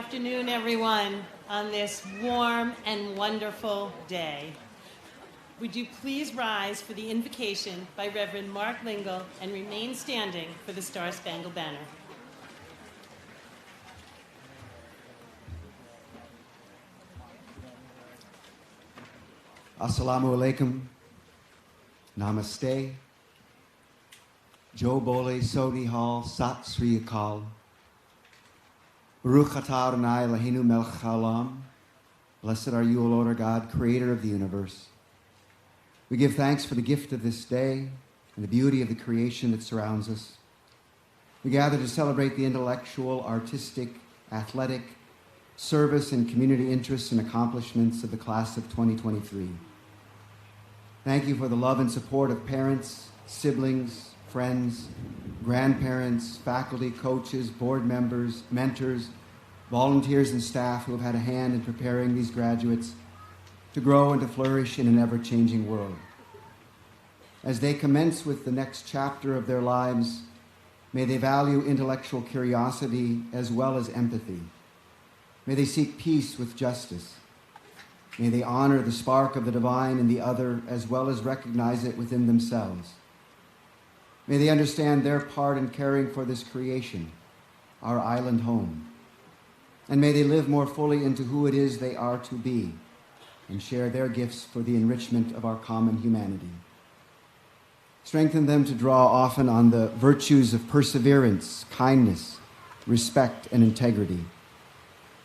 afternoon, everyone, on this warm and wonderful day. Would you please rise for the invocation by Reverend Mark Lingle and remain standing for the Star-Spangled Banner. Assalamu alaikum. Namaste. Jo Bole Sodi Hal Sat Sri Akal. Baruch atah Adonai Eloheinu melech haolam. Blessed are you, O Lord our God, creator of the universe. We give thanks for the gift of this day and the beauty of the creation that surrounds us. We gather to celebrate the intellectual, artistic, athletic, service, and community interests and accomplishments of the class of 2023. Thank you for the love and support of parents, siblings, friends, grandparents, faculty, coaches, board members, mentors, volunteers, and staff who have had a hand in preparing these graduates to grow and to flourish in an ever-changing world. As they commence with the next chapter of their lives, may they value intellectual curiosity as well as empathy. May they seek peace with justice. May they honor the spark of the divine in the other as well as recognize it within themselves. May they understand their part in caring for this creation, our island home. And may they live more fully into who it is they are to be and share their gifts for the enrichment of our common humanity. Strengthen them to draw often on the virtues of perseverance, kindness, respect, and integrity,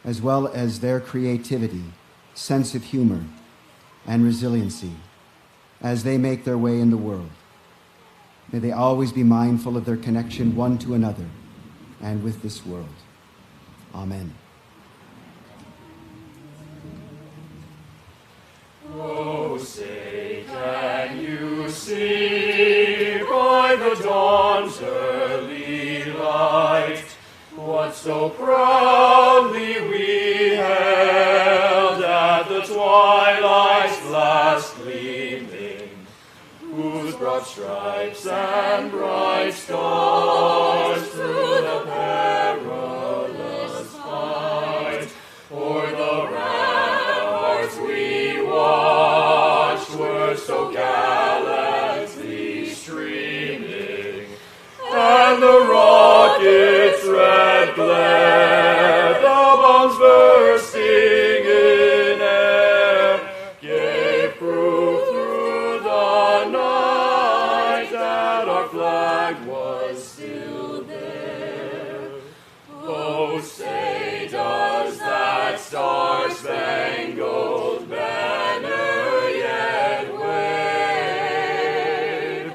as well as their creativity, sense of humor, and resiliency as they make their way in the world. May they always be mindful of their connection one to another and with this world. Amen. Oh, say, can you see by the dawn's early light what so proudly we held at the twilight's last gleaming, whose broad stripes and bright stars through the perilous fight o'er the ramparts we watched were so gallantly streaming, and the rocket's red glare, the bombs bursting in air, gave proof through the night that our flag was still there. Oh, say, does that star-spangled banner yet wave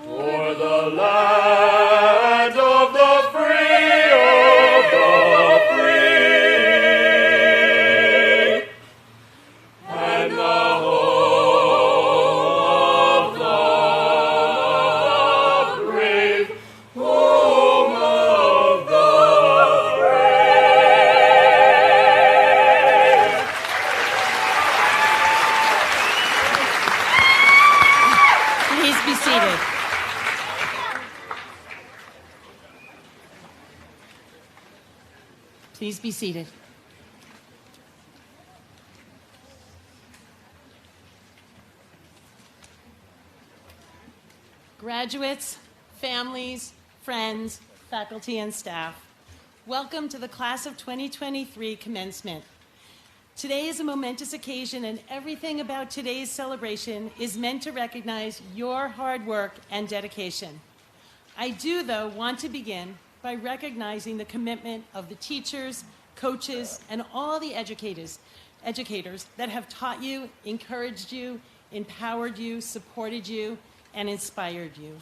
o'er the land of the free, of the free, and the home of the brave, home of the brave. Please be seated. Please be seated. Graduates, families, friends, faculty, and staff, welcome to the Class of 2023 Commencement. Today is a momentous occasion, and everything about today's celebration is meant to recognize your hard work and dedication. I do, though, want to begin by recognizing the commitment of the teachers, coaches, and all the educators that have taught you, encouraged you, empowered you, supported you, and inspired you.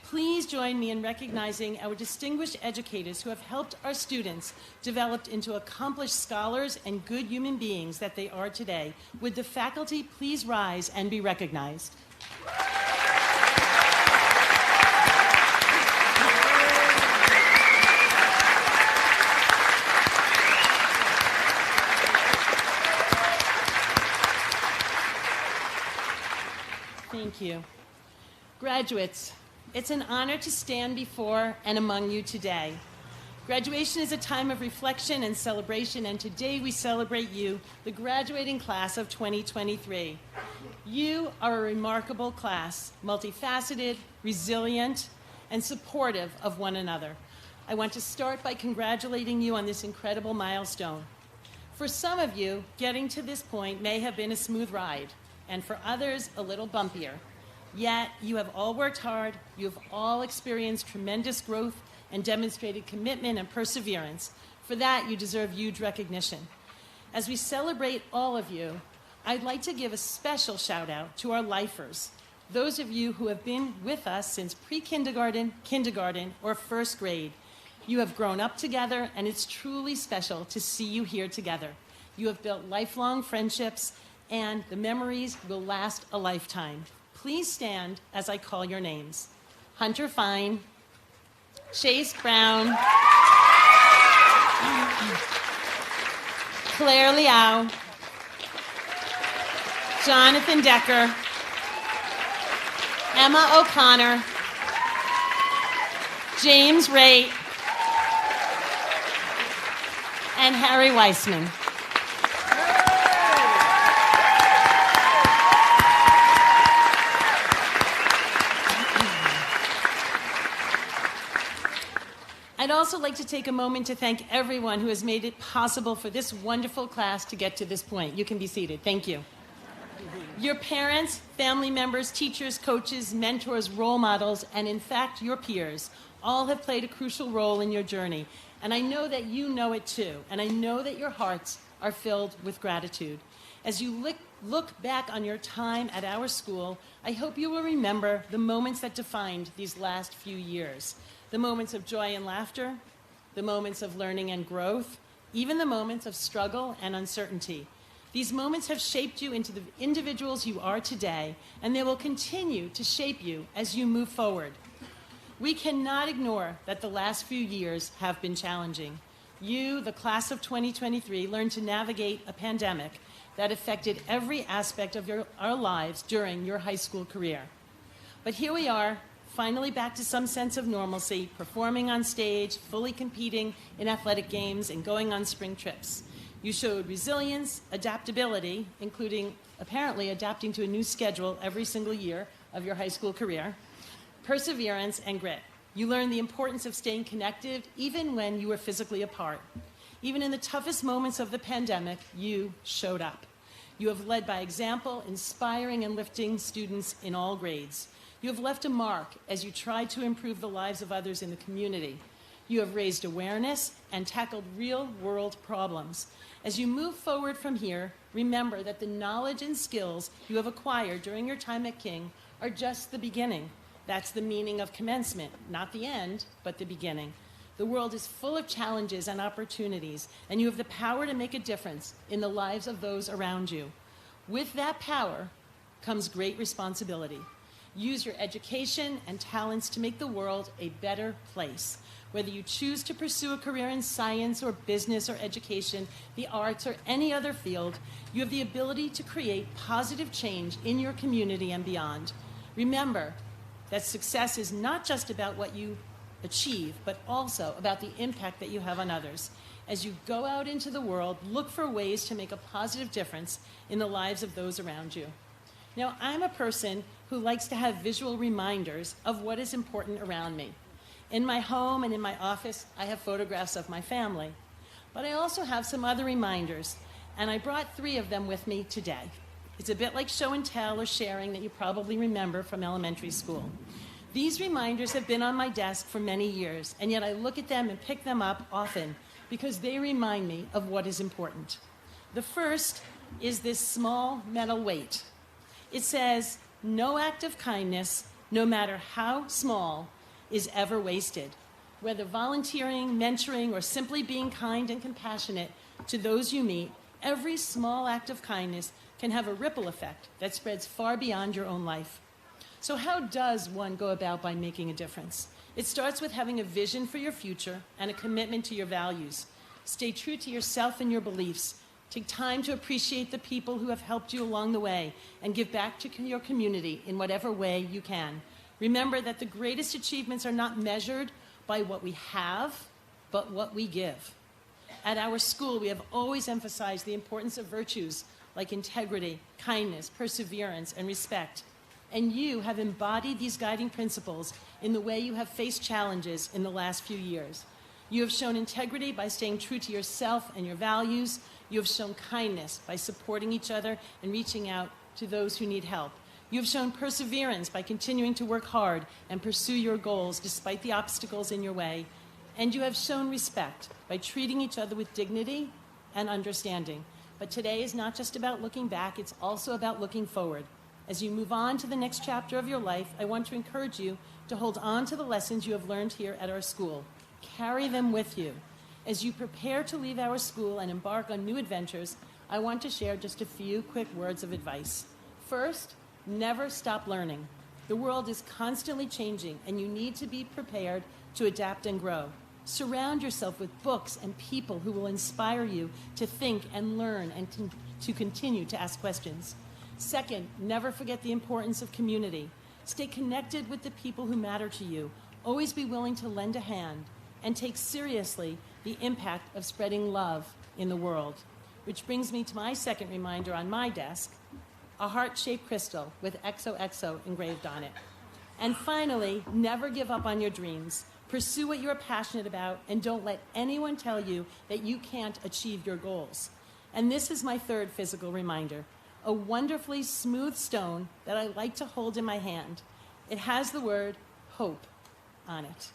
Please join me in recognizing our distinguished educators who have helped our students develop into accomplished scholars and good human beings that they are today. Would the faculty please rise and be recognized? Thank you. Graduates, it's an honor to stand before and among you today. Graduation is a time of reflection and celebration, and today we celebrate you, the graduating class of 2023. You are a remarkable class, multifaceted, resilient, and supportive of one another. I want to start by congratulating you on this incredible milestone. For some of you, getting to this point may have been a smooth ride, and for others, a little bumpier. Yet, you have all worked hard, you have all experienced tremendous growth and demonstrated commitment and perseverance. For that, you deserve huge recognition. As we celebrate all of you, I'd like to give a special shout out to our lifers, those of you who have been with us since pre-kindergarten, kindergarten, or first grade. You have grown up together, and it's truly special to see you here together. You have built lifelong friendships, and the memories will last a lifetime. Please stand as I call your names. Hunter Fine, Chase Brown, Claire Liao, Jonathan Decker, Emma O'Connor, James Raitt, and Harry Weissman. I'd also like to take a moment to thank everyone who has made it possible for this wonderful class to get to this point. You can be seated. Thank you. Your parents, family members, teachers, coaches, mentors, role models, and in fact, your peers, all have played a crucial role in your journey. And I know that you know it too. And I know that your hearts are filled with gratitude. As you look back on your time at our school, I hope you will remember the moments that defined these last few years. The moments of joy and laughter, the moments of learning and growth, even the moments of struggle and uncertainty. These moments have shaped you into the individuals you are today, and they will continue to shape you as you move forward. We cannot ignore that the last few years have been challenging. You, the class of 2023, learned to navigate a pandemic that affected every aspect of our lives during your high school career. But here we are, finally back to some sense of normalcy, performing on stage, fully competing in athletic games, and going on spring trips. You showed resilience, adaptability, including apparently adapting to a new schedule every single year of your high school career, perseverance, and grit. You learned the importance of staying connected even when you were physically apart. Even in the toughest moments of the pandemic, you showed up. You have led by example, inspiring and lifting students in all grades. You have left a mark as you tried to improve the lives of others in the community. You have raised awareness and tackled real-world problems. As you move forward from here, remember that the knowledge and skills you have acquired during your time at King are just the beginning. That's the meaning of commencement, not the end, but the beginning. The world is full of challenges and opportunities, and you have the power to make a difference in the lives of those around you. With that power comes great responsibility. Use your education and talents to make the world a better place. Whether you choose to pursue a career in science or business or education, the arts, or any other field, you have the ability to create positive change in your community and beyond. Remember that success is not just about what you achieve, but also about the impact that you have on others. As you go out into the world, look for ways to make a positive difference in the lives of those around you. Now, I'm a person who likes to have visual reminders of what is important around me. In my home and in my office, I have photographs of my family. But I also have some other reminders, and I brought 3 of them with me today. It's a bit like show and tell or sharing that you probably remember from elementary school. These reminders have been on my desk for many years, and yet I look at them and pick them up often because they remind me of what is important. The first is this small metal weight. It says, "No act of kindness, no matter how small, is ever wasted." Whether volunteering, mentoring, or simply being kind and compassionate to those you meet, every small act of kindness can have a ripple effect that spreads far beyond your own life. So how does one go about by making a difference? It starts with having a vision for your future and a commitment to your values. Stay true to yourself and your beliefs. Take time to appreciate the people who have helped you along the way and give back to your community in whatever way you can. Remember that the greatest achievements are not measured by what we have, but what we give. At our school, we have always emphasized the importance of virtues like integrity, kindness, perseverance, and respect. And you have embodied these guiding principles in the way you have faced challenges in the last few years. You have shown integrity by staying true to yourself and your values. You have shown kindness by supporting each other and reaching out to those who need help. You have shown perseverance by continuing to work hard and pursue your goals despite the obstacles in your way. And you have shown respect by treating each other with dignity and understanding. But today is not just about looking back, it's also about looking forward. As you move on to the next chapter of your life, I want to encourage you to hold on to the lessons you have learned here at our school. Carry them with you. As you prepare to leave our school and embark on new adventures, I want to share just a few quick words of advice. First, never stop learning. The world is constantly changing, and you need to be prepared to adapt and grow. Surround yourself with books and people who will inspire you to think and learn and to continue to ask questions. Second, never forget the importance of community. Stay connected with the people who matter to you. Always be willing to lend a hand and take seriously the impact of spreading love in the world. Which brings me to my second reminder on my desk, a heart-shaped crystal with XOXO engraved on it. And finally, never give up on your dreams. Pursue what you're passionate about, and don't let anyone tell you that you can't achieve your goals. And this is my third physical reminder, a wonderfully smooth stone that I like to hold in my hand. It has the word hope on it.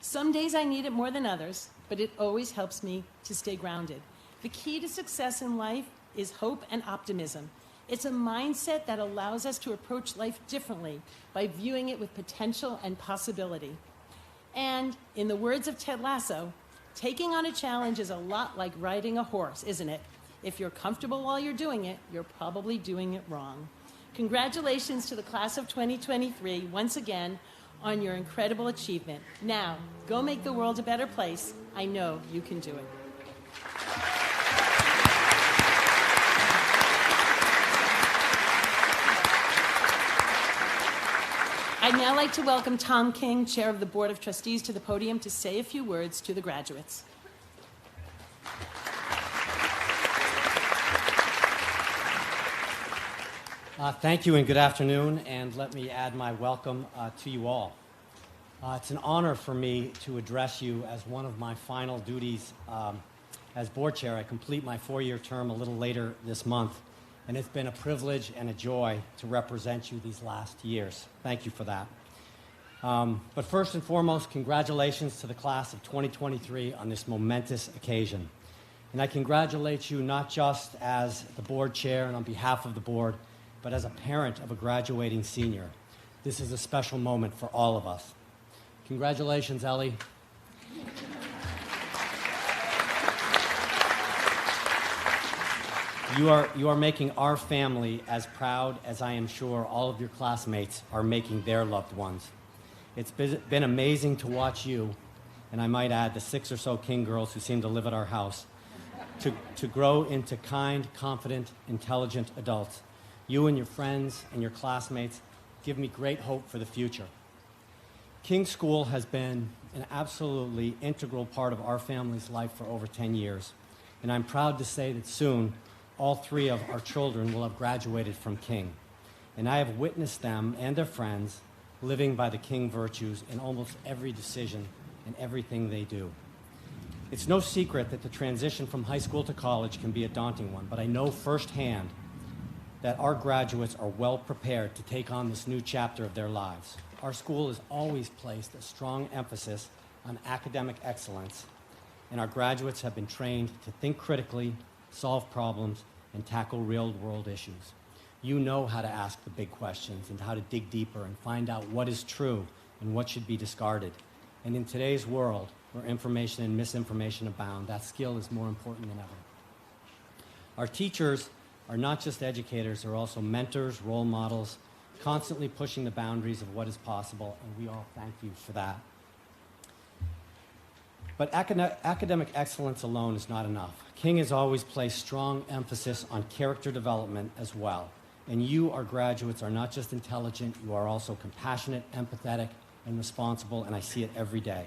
Some days I need it more than others, but it always helps me to stay grounded. The key to success in life is hope and optimism. It's a mindset that allows us to approach life differently by viewing it with potential and possibility. And in the words of Ted Lasso, taking on a challenge is a lot like riding a horse, isn't it? If you're comfortable while you're doing it, you're probably doing it wrong. Congratulations to the class of 2023, once again, on your incredible achievement. Now, go make the world a better place. I know you can do it. I'd now like to welcome Tom King, Chair of the Board of Trustees, to the podium to say a few words to the graduates. Thank you and good afternoon, and let me add my welcome to you all. It's an honor for me to address you as one of my final duties as board chair. I complete my 4-year term a little later this month, and it's been a privilege and a joy to represent you these last years. Thank you for that. But first and foremost, congratulations to the class of 2023 on this momentous occasion. And I congratulate you not just as the board chair and on behalf of the board, but as a parent of a graduating senior. This is a special moment for all of us. Congratulations, Ellie. You are making our family as proud as I am sure all of your classmates are making their loved ones. It's been amazing to watch you, and I might add the 6 or so King girls who seem to live at our house, to grow into kind, confident, intelligent adults. You and your friends and your classmates give me great hope for the future. King School has been an absolutely integral part of our family's life for over 10 years, and I'm proud to say that soon all 3 of our children will have graduated from King, and I have witnessed them and their friends living by the King virtues in almost every decision and everything they do. It's no secret that the transition from high school to college can be a daunting one, but I know firsthand that our graduates are well prepared to take on this new chapter of their lives. Our school has always placed a strong emphasis on academic excellence, and our graduates have been trained to think critically, solve problems, and tackle real-world issues. You know how to ask the big questions and how to dig deeper and find out what is true and what should be discarded. And in today's world, where information and misinformation abound, that skill is more important than ever. Our teachers are not just educators, they're also mentors, role models, constantly pushing the boundaries of what is possible, and we all thank you for that. But academic excellence alone is not enough. King has always placed strong emphasis on character development as well. And you, our graduates, are not just intelligent, you are also compassionate, empathetic, and responsible, and I see it every day.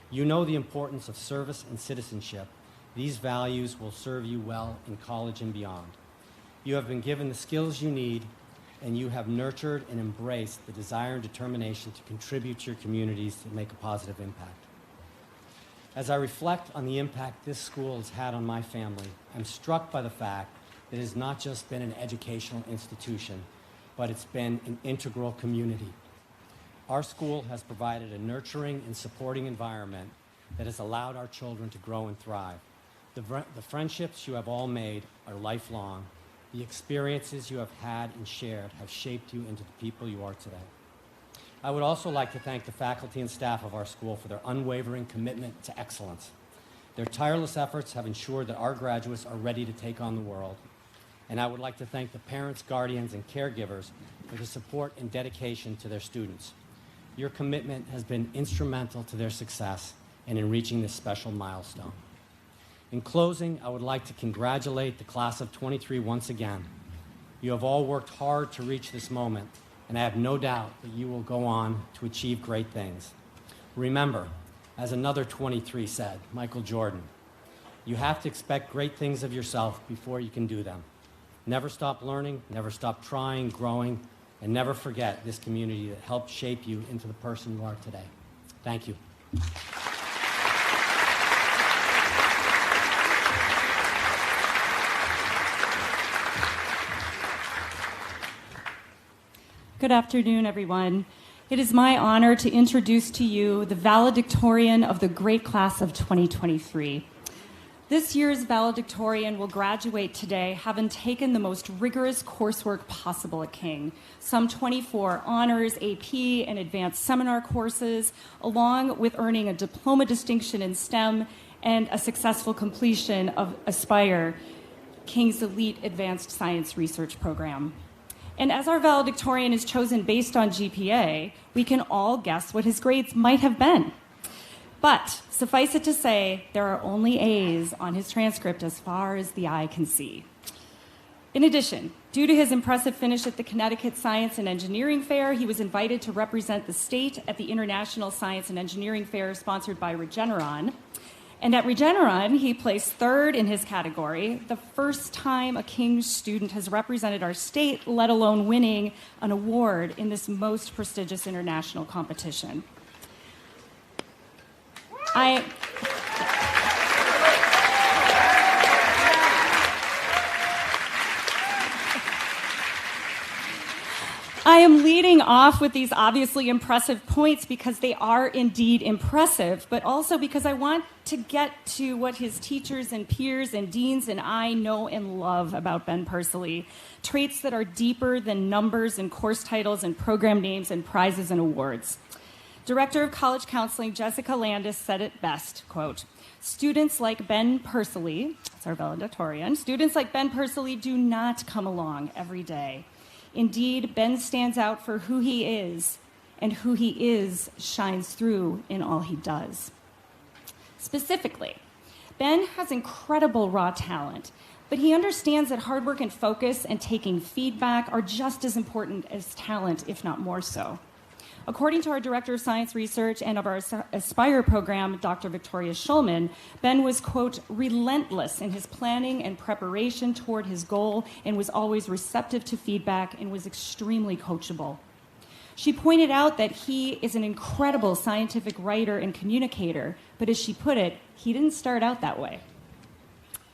You know the importance of service and citizenship. These values will serve you well in college and beyond. You have been given the skills you need, and you have nurtured and embraced the desire and determination to contribute to your communities to make a positive impact. As I reflect on the impact this school has had on my family, I'm struck by the fact that it has not just been an educational institution, but it's been an integral community. Our school has provided a nurturing and supporting environment that has allowed our children to grow and thrive. The friendships you have all made are lifelong. The experiences you have had and shared have shaped you into the people you are today. I would also like to thank the faculty and staff of our school for their unwavering commitment to excellence. Their tireless efforts have ensured that our graduates are ready to take on the world. And I would like to thank the parents, guardians, and caregivers for the support and dedication to their students. Your commitment has been instrumental to their success and in reaching this special milestone. In closing, I would like to congratulate the class of 23 once again. You have all worked hard to reach this moment, and I have no doubt that you will go on to achieve great things. Remember, as another 23 said, Michael Jordan, you have to expect great things of yourself before you can do them. Never stop learning, never stop trying, growing, and never forget this community that helped shape you into the person you are today. Thank you. Good afternoon, everyone. It is my honor to introduce to you the valedictorian of the great class of 2023. This year's valedictorian will graduate today having taken the most rigorous coursework possible at King, some 24 honors, AP, and advanced seminar courses, along with earning a diploma distinction in STEM and a successful completion of Aspire, King's elite advanced science research program. And as our valedictorian is chosen based on GPA, we can all guess what his grades might have been. But suffice it to say, there are only A's on his transcript as far as the eye can see. In addition, due to his impressive finish at the Connecticut Science and Engineering Fair, he was invited to represent the state at the International Science and Engineering Fair sponsored by Regeneron. And at Regeneron, he placed third in his category, the first time a King student has represented our state, let alone winning an award in this most prestigious international competition. I am leading off with these obviously impressive points because they are indeed impressive, but also because I want to get to what his teachers and peers and deans and I know and love about Ben Pursley, traits that are deeper than numbers and course titles and program names and prizes and awards. Director of College Counseling Jessica Landis said it best, quote, "Students like Ben Pursley," that's our valedictorian, "students like Ben Pursley do not come along every day. Indeed, Ben stands out for who he is, and who he is shines through in all he does." Specifically, Ben has incredible raw talent, but he understands that hard work and focus and taking feedback are just as important as talent, if not more so. According to our Director of Science Research and of our Aspire program, Dr. Victoria Schulman, Ben was, quote, "relentless in his planning and preparation toward his goal and was always receptive to feedback and was extremely coachable." She pointed out that he is an incredible scientific writer and communicator, but as she put it, he didn't start out that way.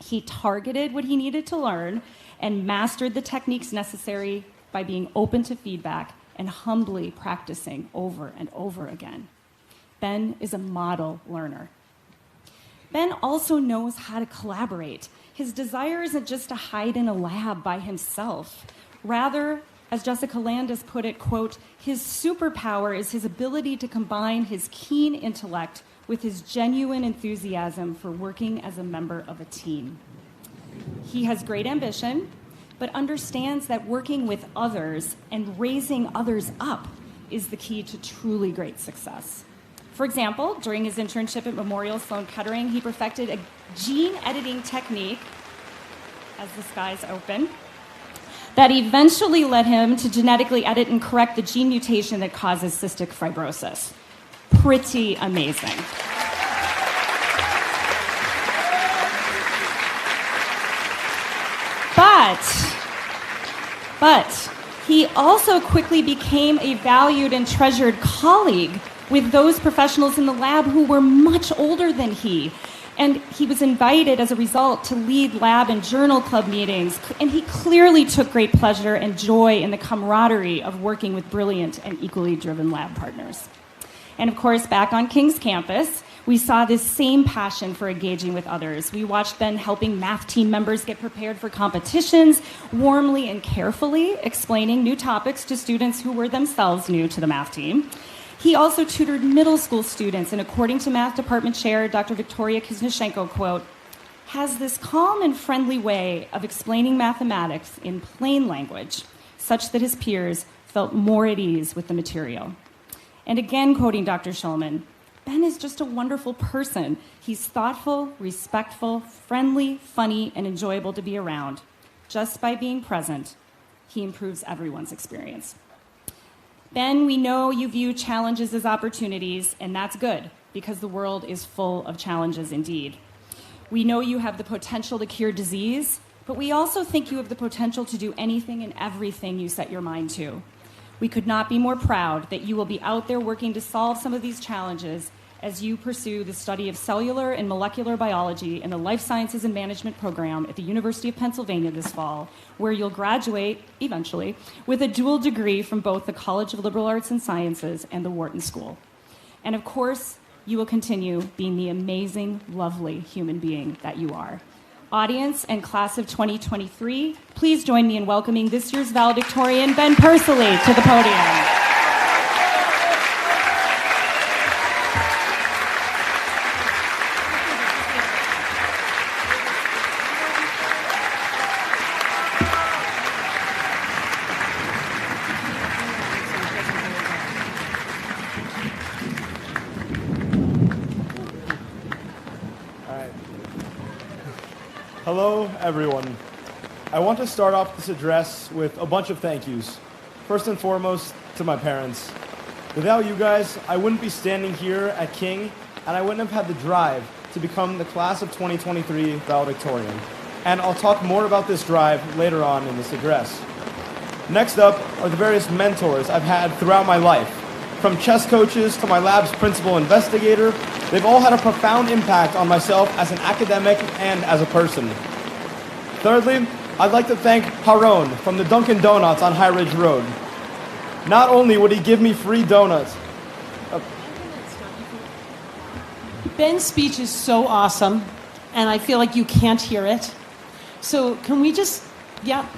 He targeted what he needed to learn and mastered the techniques necessary by being open to feedback and humbly practicing over and over again. Ben is a model learner. Ben also knows how to collaborate. His desire isn't just to hide in a lab by himself. Rather, as Jessica Landis put it, quote, "his superpower is his ability to combine his keen intellect with his genuine enthusiasm for working as a member of a team." He has great ambition, but understands that working with others and raising others up is the key to truly great success. For example, during his internship at Memorial Sloan Kettering, he perfected a gene editing technique, as the skies open, that eventually led him to genetically edit and correct the gene mutation that causes cystic fibrosis. Pretty amazing. But he also quickly became a valued and treasured colleague with those professionals in the lab who were much older than he. And he was invited as a result to lead lab and journal club meetings. And he clearly took great pleasure and joy in the camaraderie of working with brilliant and equally driven lab partners. And of course, back on King's campus, we saw this same passion for engaging with others. We watched Ben helping math team members get prepared for competitions, warmly and carefully explaining new topics to students who were themselves new to the math team. He also tutored middle school students, and according to Math Department Chair Dr. Victoria Kiznishenko, quote, has this calm and friendly way of explaining mathematics in plain language, such that his peers felt more at ease with the material. And again, quoting Dr. Schulman, Ben is just a wonderful person. He's thoughtful, respectful, friendly, funny, and enjoyable to be around. Just by being present, he improves everyone's experience. Ben, we know you view challenges as opportunities, and that's good, because the world is full of challenges indeed. We know you have the potential to cure disease, but we also think you have the potential to do anything and everything you set your mind to. We could not be more proud that you will be out there working to solve some of these challenges as you pursue the study of cellular and molecular biology in the Life Sciences and Management program at the University of Pennsylvania this fall, where you'll graduate, eventually, with a dual degree from both the College of Liberal Arts and Sciences and the Wharton School. And of course, you will continue being the amazing, lovely human being that you are. Audience and class of 2023, please join me in welcoming this year's valedictorian, Ben Pursley, to the podium. Hello, everyone. I want to start off this address with a bunch of thank yous. First and foremost, to my parents. Without you guys, I wouldn't be standing here at King, and I wouldn't have had the drive to become the class of 2023 valedictorian. And I'll talk more about this drive later on in this address. Next up are the various mentors I've had throughout my life. From chess coaches to my lab's principal investigator, they've all had a profound impact on myself as an academic and as a person. Thirdly, I'd like to thank Haron from the Dunkin' Donuts on High Ridge Road. Not only would he give me free donuts. Ben's speech is so awesome, and I feel like you can't hear it. So can we just,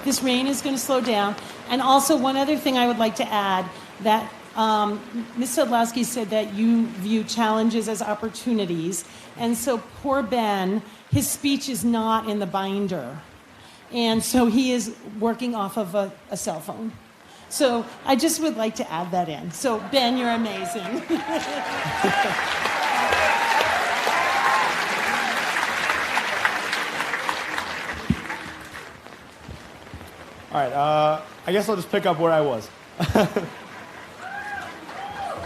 this rain is going to slow down. And also one other thing I would like to add, that Ms. Sadlowski said that you view challenges as opportunities. And so poor Ben, his speech is not in the binder. And so he is working off of a cell phone. So I just would like to add that in. So Ben, you're amazing. All right, I guess I'll just pick up where I was.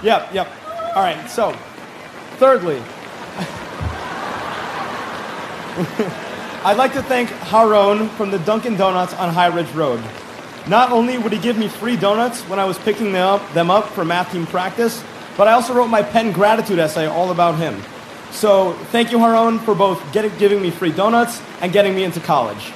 Yep. All right, so, thirdly, I'd like to thank Haron from the Dunkin' Donuts on High Ridge Road. Not only would he give me free donuts when I was picking them up for math team practice, but I also wrote my Penn gratitude essay all about him. So thank you, Haron, for both giving me free donuts and getting me into college.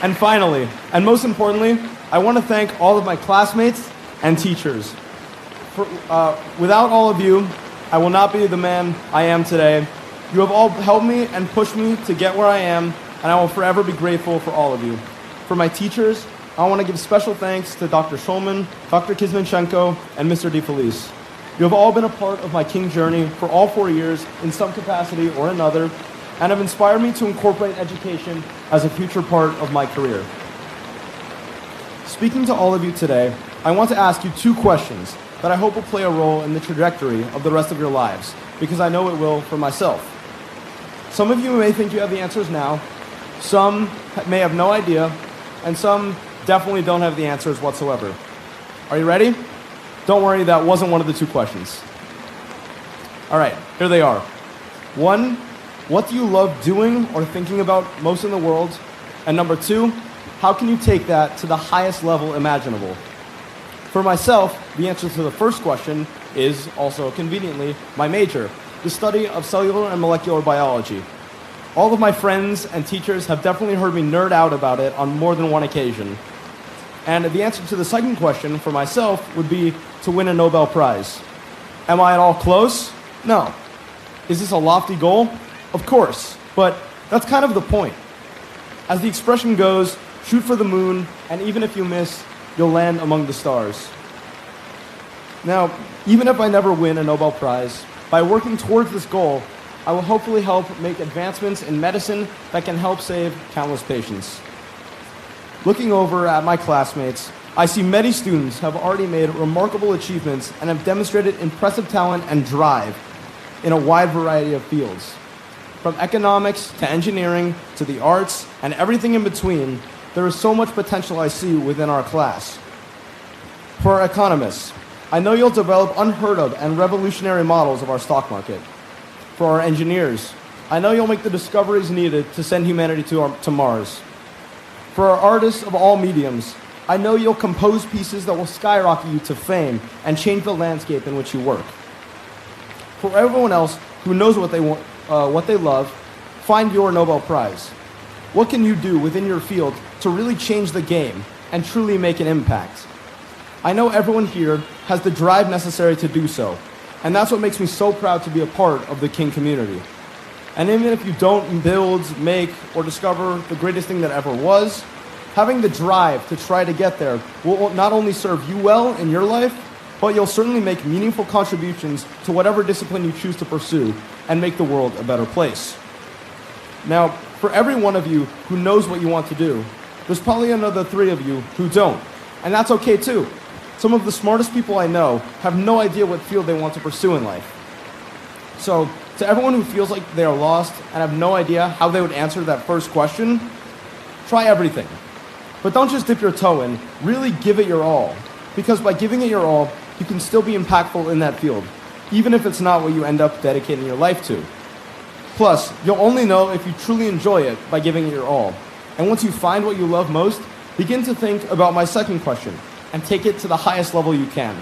And finally, and most importantly, I want to thank all of my classmates and teachers. Without all of you, I will not be the man I am today. You have all helped me and pushed me to get where I am, and I will forever be grateful for all of you. For my teachers, I want to give special thanks to Dr. Schulman, Dr. Kizminchenko, and Mr. DeFelice. You have all been a part of my King journey for all 4 years in some capacity or another, and have inspired me to incorporate education as a future part of my career. Speaking to all of you today, I want to ask you 2 questions that I hope will play a role in the trajectory of the rest of your lives, because I know it will for myself. Some of you may think you have the answers now, some may have no idea, and some definitely don't have the answers whatsoever. Are you ready? Don't worry, that wasn't one of the 2 questions. All right, here they are. One, what do you love doing or thinking about most in the world? And number two, how can you take that to the highest level imaginable? For myself, the answer to the first question is also conveniently my major, the study of cellular and molecular biology. All of my friends and teachers have definitely heard me nerd out about it on more than one occasion. And the answer to the second question for myself would be to win a Nobel Prize. Am I at all close? No. Is this a lofty goal? Of course, but that's kind of the point. As the expression goes, shoot for the moon, and even if you miss, you'll land among the stars. Now, even if I never win a Nobel Prize, by working towards this goal, I will hopefully help make advancements in medicine that can help save countless patients. Looking over at my classmates, I see many students have already made remarkable achievements and have demonstrated impressive talent and drive in a wide variety of fields. From economics to engineering to the arts and everything in between, there is so much potential I see within our class. For our economists, I know you'll develop unheard of and revolutionary models of our stock market. For our engineers, I know you'll make the discoveries needed to send humanity to Mars. For our artists of all mediums, I know you'll compose pieces that will skyrocket you to fame and change the landscape in which you work. For everyone else who knows what they want, what they love, find your Nobel Prize. What can you do within your field to really change the game and truly make an impact? I know everyone here has the drive necessary to do so, and that's what makes me so proud to be a part of the King community. And even if you don't build, make, or discover the greatest thing that ever was, having the drive to try to get there will not only serve you well in your life, but you'll certainly make meaningful contributions to whatever discipline you choose to pursue and make the world a better place. Now, for every one of you who knows what you want to do, there's probably another 3 of you who don't, and that's okay too. Some of the smartest people I know have no idea what field they want to pursue in life. So, to everyone who feels like they are lost and have no idea how they would answer that first question, try everything. But don't just dip your toe in, really give it your all. Because by giving it your all, you can still be impactful in that field, even if it's not what you end up dedicating your life to. Plus, you'll only know if you truly enjoy it by giving it your all. And once you find what you love most, begin to think about my second question and take it to the highest level you can.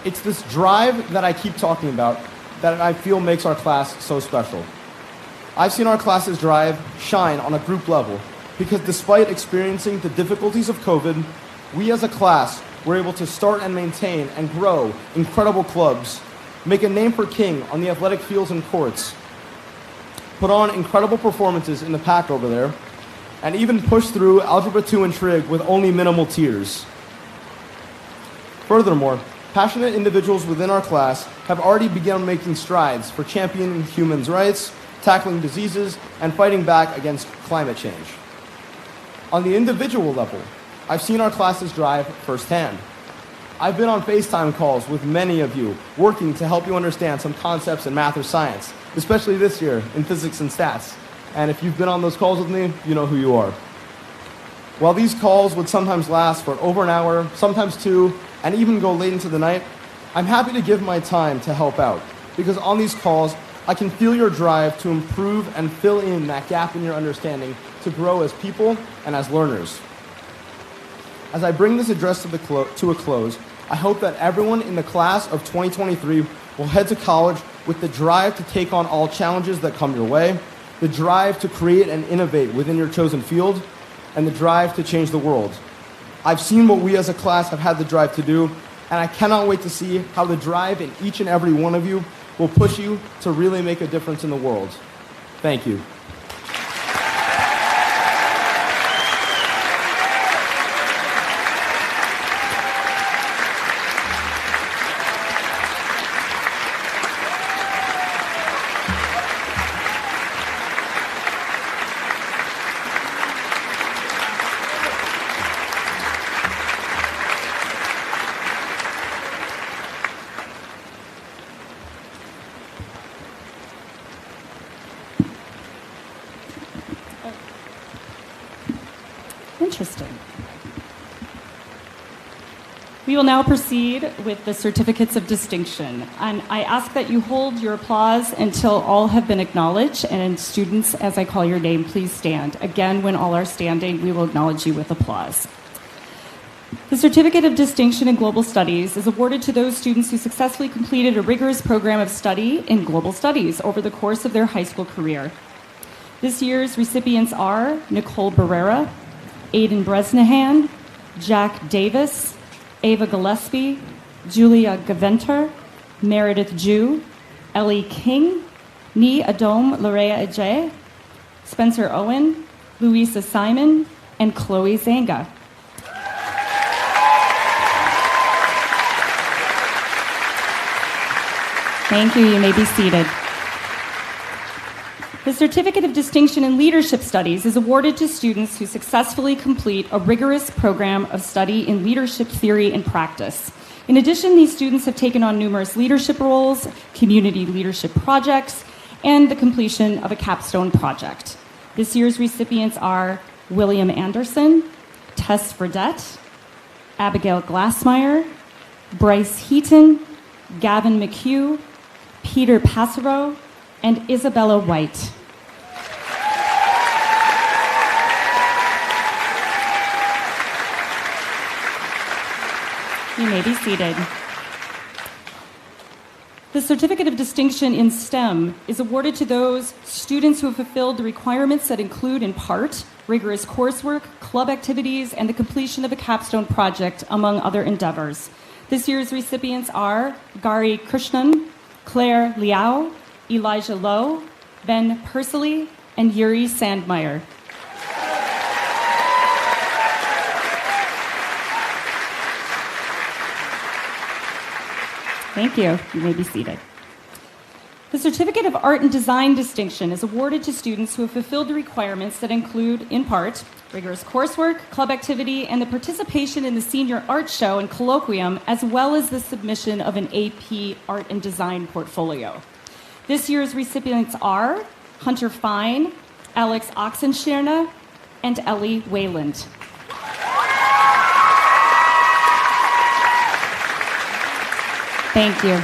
It's this drive that I keep talking about that I feel makes our class so special. I've seen our class's drive shine on a group level because despite experiencing the difficulties of COVID, we as a class were able to start and maintain and grow incredible clubs, make a name for King on the athletic fields and courts, put on incredible performances in the pack over there, and even push through Algebra 2 and Trig with only minimal tears. Furthermore, passionate individuals within our class have already begun making strides for championing human rights, tackling diseases, and fighting back against climate change. On the individual level, I've seen our classes drive firsthand. I've been on FaceTime calls with many of you, working to help you understand some concepts in math or science, especially this year in physics and stats. And if you've been on those calls with me, you know who you are. While these calls would sometimes last for over an hour, sometimes 2, and even go late into the night, I'm happy to give my time to help out, because on these calls, I can feel your drive to improve and fill in that gap in your understanding to grow as people and as learners. As I bring this address to a close, I hope that everyone in the class of 2023 will head to college with the drive to take on all challenges that come your way, the drive to create and innovate within your chosen field, and the drive to change the world. I've seen what we as a class have had the drive to do, and I cannot wait to see how the drive in each and every one of you will push you to really make a difference in the world. Thank you. Interesting. We will now proceed with the certificates of distinction. And I ask that you hold your applause until all have been acknowledged. And students, as I call your name, please stand. Again, when all are standing, we will acknowledge you with applause. The Certificate of Distinction in Global Studies is awarded to those students who successfully completed a rigorous program of study in global studies over the course of their high school career. This year's recipients are Nicole Barrera, Aidan Bresnahan, Jack Davis, Ava Gillespie, Julia Gaventer, Meredith Jew, Ellie King, Ni Adom Larea Ajay, Spencer Owen, Louisa Simon, and Chloe Zanga. Thank you. You may be seated. The Certificate of Distinction in Leadership Studies is awarded to students who successfully complete a rigorous program of study in leadership theory and practice. In addition, these students have taken on numerous leadership roles, community leadership projects, and the completion of a capstone project. This year's recipients are William Anderson, Tess Fredette, Abigail Glassmeyer, Bryce Heaton, Gavin McHugh, Peter Passero, and Isabella White. You may be seated. The Certificate of Distinction in STEM is awarded to those students who have fulfilled the requirements that include, in part, rigorous coursework, club activities, and the completion of a capstone project, among other endeavors. This year's recipients are Gary Krishnan, Claire Liao, Elijah Lowe, Ben Persley, and Yuri Sandmeyer. Thank you. You may be seated. The Certificate of Art and Design Distinction is awarded to students who have fulfilled the requirements that include, in part, rigorous coursework, club activity, and the participation in the Senior Art Show and Colloquium, as well as the submission of an AP Art and Design portfolio. This year's recipients are Hunter Fine, Alex Oxenschirner, and Ellie Wayland. Thank you.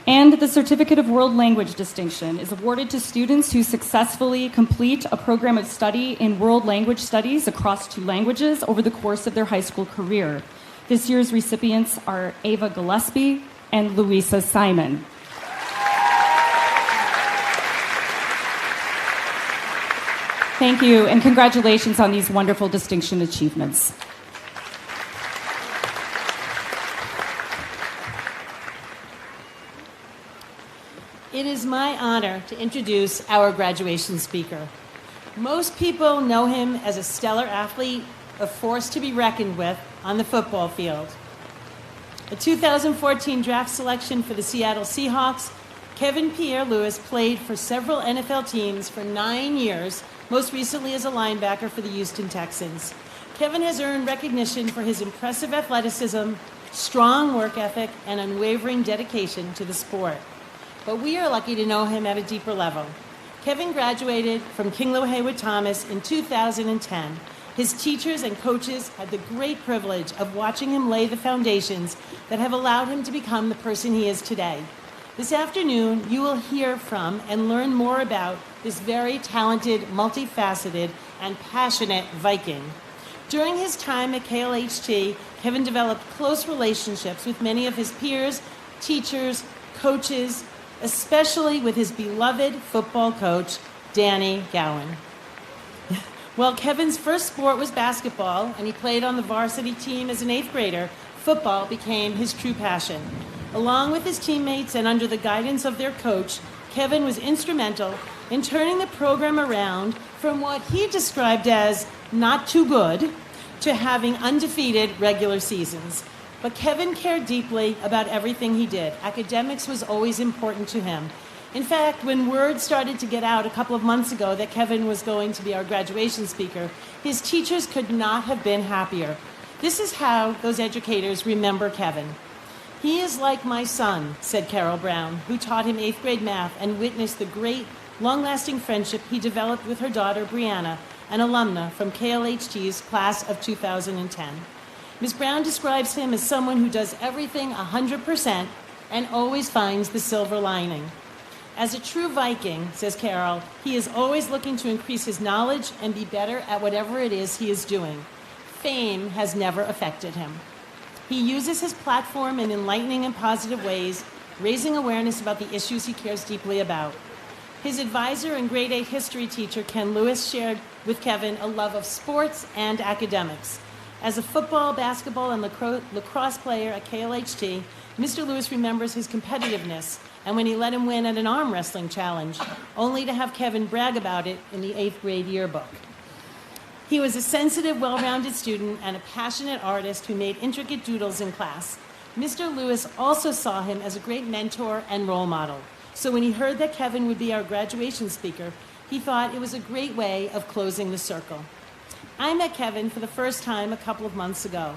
And the Certificate of World Language Distinction is awarded to students who successfully complete a program of study in world language studies across 2 languages over the course of their high school career. This year's recipients are Ava Gillespie and Louisa Simon. Thank you, and congratulations on these wonderful distinction achievements. It is my honor to introduce our graduation speaker. Most people know him as a stellar athlete, a force to be reckoned with on the football field. A 2014 draft selection for the Seattle Seahawks, Kevin Pierre-Louis played for several NFL teams for 9 years, most recently as a linebacker for the Houston Texans. Kevin has earned recognition for his impressive athleticism, strong work ethic, and unwavering dedication to the sport. But we are lucky to know him at a deeper level. Kevin graduated from Kinglow Haywood Thomas in 2010. His teachers and coaches had the great privilege of watching him lay the foundations that have allowed him to become the person he is today. This afternoon, you will hear from and learn more about this very talented, multifaceted, and passionate Viking. During his time at KLHT, Kevin developed close relationships with many of his peers, teachers, coaches, especially with his beloved football coach, Danny Gowan. While Kevin's first sport was basketball, and he played on the varsity team as an 8th grader, football became his true passion. Along with his teammates and under the guidance of their coach, Kevin was instrumental in turning the program around from what he described as not too good to having undefeated regular seasons. But Kevin cared deeply about everything he did. Academics was always important to him. In fact, when word started to get out a couple of months ago that Kevin was going to be our graduation speaker, his teachers could not have been happier. This is how those educators remember Kevin. "He is like my son," said Carol Brown, who taught him 8th grade math and witnessed the great, long-lasting friendship he developed with her daughter, Brianna, an alumna from KLHT's class of 2010. Ms. Brown describes him as someone who does everything 100% and always finds the silver lining. As a true Viking, says Carol, he is always looking to increase his knowledge and be better at whatever it is he is doing. Fame has never affected him. He uses his platform in enlightening and positive ways, raising awareness about the issues he cares deeply about. His advisor and grade 8 history teacher, Ken Lewis, shared with Kevin a love of sports and academics. As a football, basketball, and lacrosse player at KLHT, Mr. Lewis remembers his competitiveness and when he let him win at an arm wrestling challenge, only to have Kevin brag about it in the 8th grade yearbook. He was a sensitive, well-rounded student and a passionate artist who made intricate doodles in class. Mr. Lewis also saw him as a great mentor and role model. So when he heard that Kevin would be our graduation speaker, he thought it was a great way of closing the circle. I met Kevin for the first time a couple of months ago.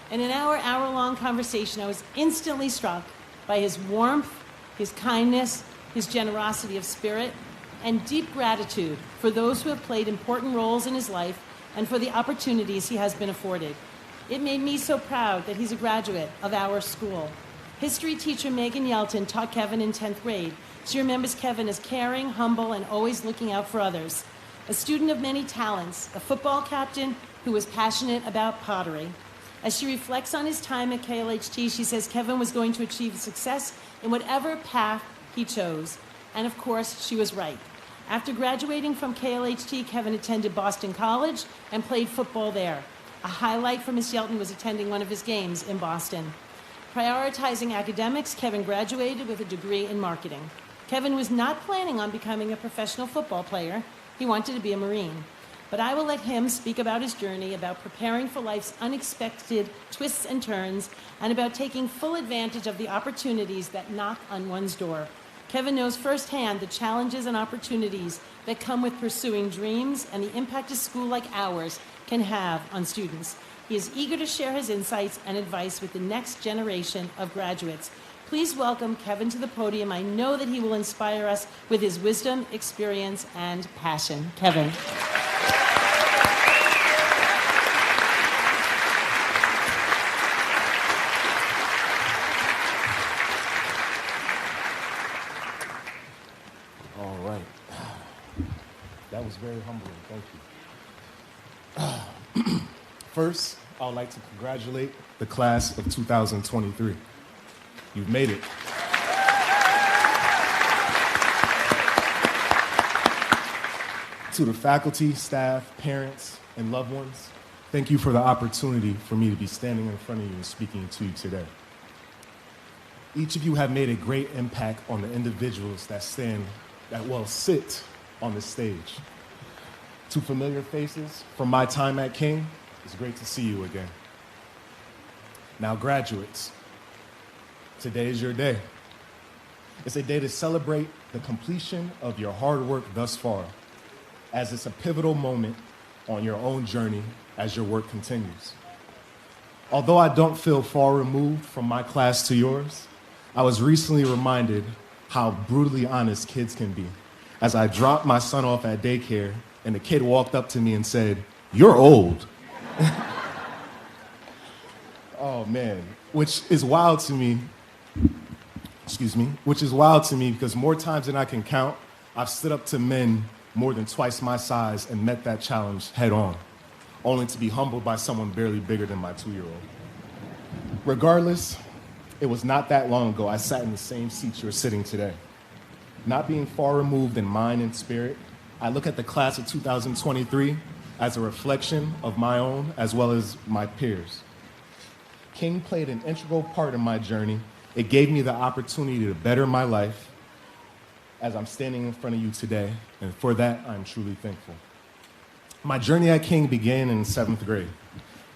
And in our hour-long conversation, I was instantly struck by his warmth, his kindness, his generosity of spirit, and deep gratitude for those who have played important roles in his life and for the opportunities he has been afforded. It made me so proud that he's a graduate of our school. History teacher Megan Yelton taught Kevin in 10th grade. She remembers Kevin as caring, humble, and always looking out for others. A student of many talents, a football captain who was passionate about pottery. As she reflects on his time at KLHT, she says Kevin was going to achieve success in whatever path he chose. And of course, she was right. After graduating from KLHT, Kevin attended Boston College and played football there. A highlight for Ms. Yelton was attending one of his games in Boston. Prioritizing academics, Kevin graduated with a degree in marketing. Kevin was not planning on becoming a professional football player. He wanted to be a Marine. But I will let him speak about his journey, about preparing for life's unexpected twists and turns, and about taking full advantage of the opportunities that knock on one's door. Kevin knows firsthand the challenges and opportunities that come with pursuing dreams and the impact a school like ours can have on students. He is eager to share his insights and advice with the next generation of graduates. Please welcome Kevin to the podium. I know that he will inspire us with his wisdom, experience, and passion. Kevin. All right. That was very humbling. Thank you. First, I would like to congratulate the class of 2023. You've made it. To the faculty, staff, parents, and loved ones, thank you for the opportunity for me to be standing in front of you and speaking to you today. Each of you have made a great impact on the individuals that sit on the stage. To familiar faces from my time at King, it's great to see you again. Now, graduates, today is your day. It's a day to celebrate the completion of your hard work thus far, as it's a pivotal moment on your own journey as your work continues. Although I don't feel far removed from my class to yours, I was recently reminded how brutally honest kids can be as I dropped my son off at daycare and the kid walked up to me and said, "You're old." Oh man, which is wild to me because more times than I can count, I've stood up to men more than twice my size and met that challenge head on, only to be humbled by someone barely bigger than my 2-year-old. Regardless, it was not that long ago I sat in the same seat you're sitting today. Not being far removed in mind and spirit, I look at the class of 2023 as a reflection of my own as well as my peers. King played an integral part in my journey. It gave me the opportunity to better my life as I'm standing in front of you today, and for that, I'm truly thankful. My journey at King began in 7th grade.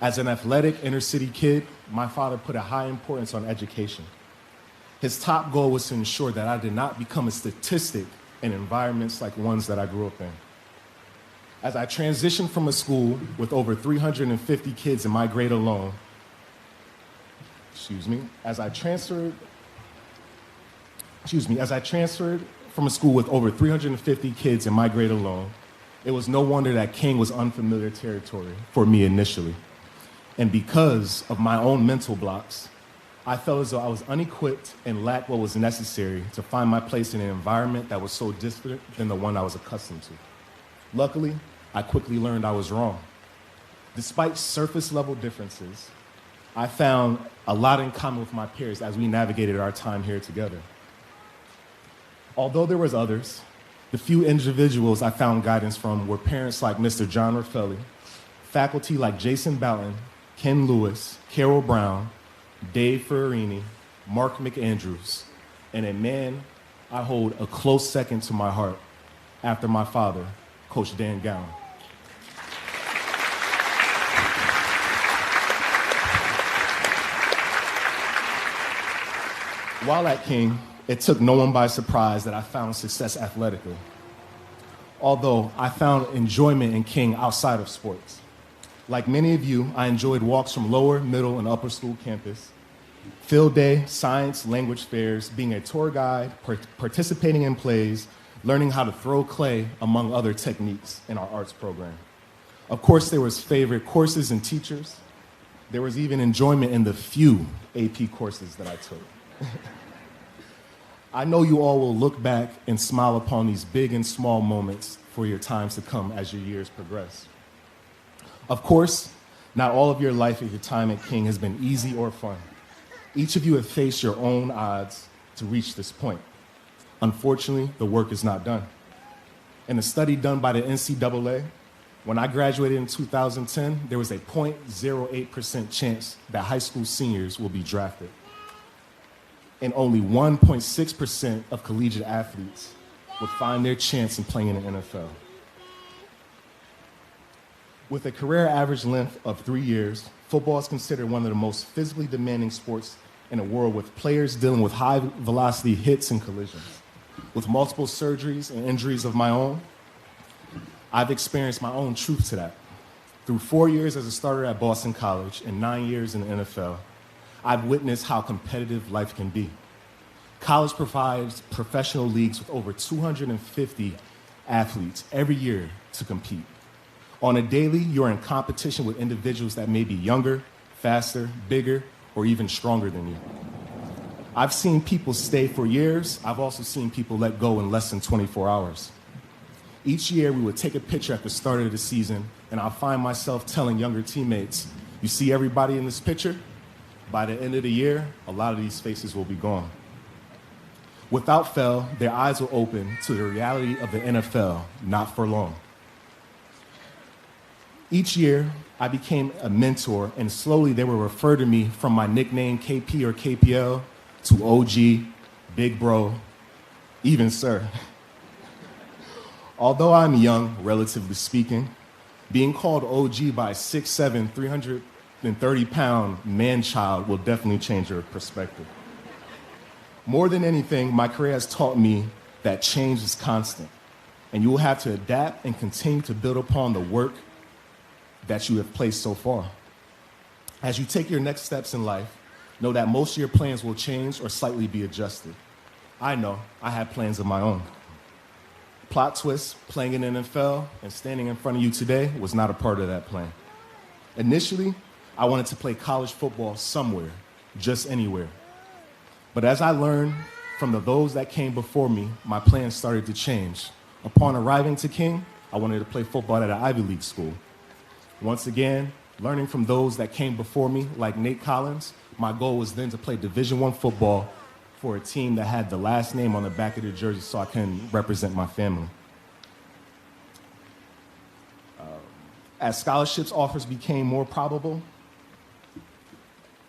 As an athletic inner-city kid, my father put a high importance on education. His top goal was to ensure that I did not become a statistic in environments like ones that I grew up in. As I transitioned from a school with over 350 kids in my grade alone, as I transferred from a school with over 350 kids in my grade alone, it was no wonder that King was unfamiliar territory for me initially. And because of my own mental blocks, I felt as though I was unequipped and lacked what was necessary to find my place in an environment that was so different than the one I was accustomed to. Luckily, I quickly learned I was wrong. Despite surface level differences, I found a lot in common with my peers as we navigated our time here together. Although there was others, the few individuals I found guidance from were parents like Mr. John Raffelli, faculty like Jason Boughton, Ken Lewis, Carol Brown, Dave Ferrarini, Mark McAndrews, and a man I hold a close second to my heart after my father, Coach Dan Gowan. While at King, it took no one by surprise that I found success athletically. Although I found enjoyment in King outside of sports. Like many of you, I enjoyed walks from lower, middle, and upper school campus, field day, science, language fairs, being a tour guide, participating in plays, learning how to throw clay, among other techniques in our arts program. Of course, there was favorite courses and teachers. There was even enjoyment in the few AP courses that I took. I know you all will look back and smile upon these big and small moments for your times to come as your years progress. Of course, not all of your life at your time at King has been easy or fun. Each of you have faced your own odds to reach this point. Unfortunately, the work is not done. In a study done by the NCAA, when I graduated in 2010, there was a 0.08% chance that high school seniors will be drafted. And only 1.6% of collegiate athletes would find their chance in playing in the NFL. With a career average length of 3 years, football is considered one of the most physically demanding sports in the world, with players dealing with high velocity hits and collisions. With multiple surgeries and injuries of my own, I've experienced my own truth to that. Through 4 years as a starter at Boston College and 9 years in the NFL, I've witnessed how competitive life can be. College provides professional leagues with over 250 athletes every year to compete. On a daily, you're in competition with individuals that may be younger, faster, bigger, or even stronger than you. I've seen people stay for years. I've also seen people let go in less than 24 hours. Each year, we would take a picture at the start of the season, and I'll find myself telling younger teammates, you see everybody in this picture? By the end of the year, a lot of these faces will be gone. Without fail, their eyes will open to the reality of the NFL, not for long. Each year, I became a mentor, and slowly they would refer to me from my nickname KP or KPL to OG, Big Bro, even Sir. Although I'm young, relatively speaking, being called OG by a 6'7", 330-pound man-child will definitely change your perspective. More than anything, my career has taught me that change is constant, and you will have to adapt and continue to build upon the work that you have placed so far. As you take your next steps in life, know that most of your plans will change or slightly be adjusted. I know, I had plans of my own. Plot twist, playing in the NFL and standing in front of you today was not a part of that plan. Initially, I wanted to play college football somewhere, just anywhere. But as I learned from those that came before me, my plans started to change. Upon arriving to King, I wanted to play football at an Ivy League school. Once again, learning from those that came before me, like Nate Collins, my goal was then to play Division I football for a team that had the last name on the back of their jersey so I can represent my family. As scholarships offers became more probable,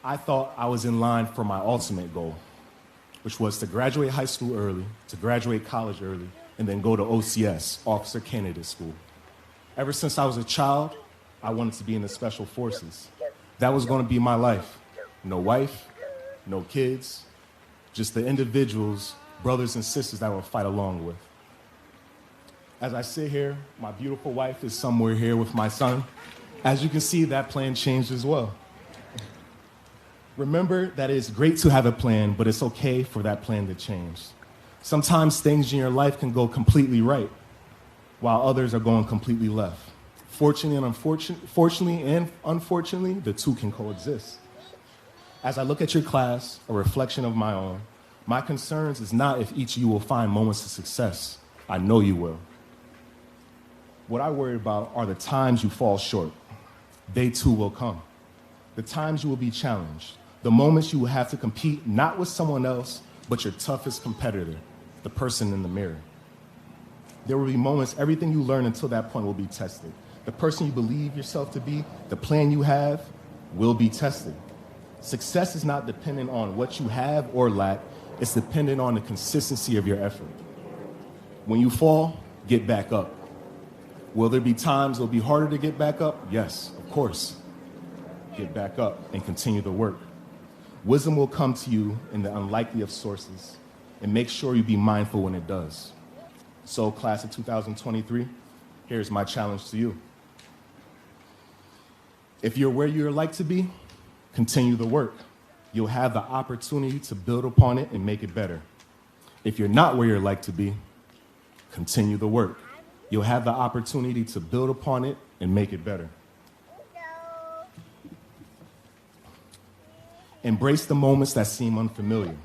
I thought I was in line for my ultimate goal, which was to graduate high school early, to graduate college early, and then go to OCS, Officer Candidate School. Ever since I was a child, I wanted to be in the Special Forces. That was going to be my life. No wife, no kids, just the individuals, brothers and sisters that I would fight along with. As I sit here, my beautiful wife is somewhere here with my son. As you can see, that plan changed as well. Remember that it's great to have a plan, but it's okay for that plan to change. Sometimes things in your life can go completely right, while others are going completely left. Fortunately and unfortunately, the two can coexist. As I look at your class, a reflection of my own, my concerns is not if each of you will find moments of success. I know you will. What I worry about are the times you fall short. They too will come. The times you will be challenged. The moments you will have to compete not with someone else, but your toughest competitor, the person in the mirror. There will be moments everything you learn until that point will be tested. The person you believe yourself to be, the plan you have, will be tested. Success is not dependent on what you have or lack. It's dependent on the consistency of your effort. When you fall, get back up. Will there be times it'll be harder to get back up? Yes, of course. Get back up and continue the work. Wisdom will come to you in the unlikely of sources, and make sure you be mindful when it does. So, class of 2023, here's my challenge to you. If you're where you'd like to be, continue the work. You'll have the opportunity to build upon it and make it better. If you're not where you'd like to be, continue the work. You'll have the opportunity to build upon it and make it better. Embrace the moments that seem unfamiliar.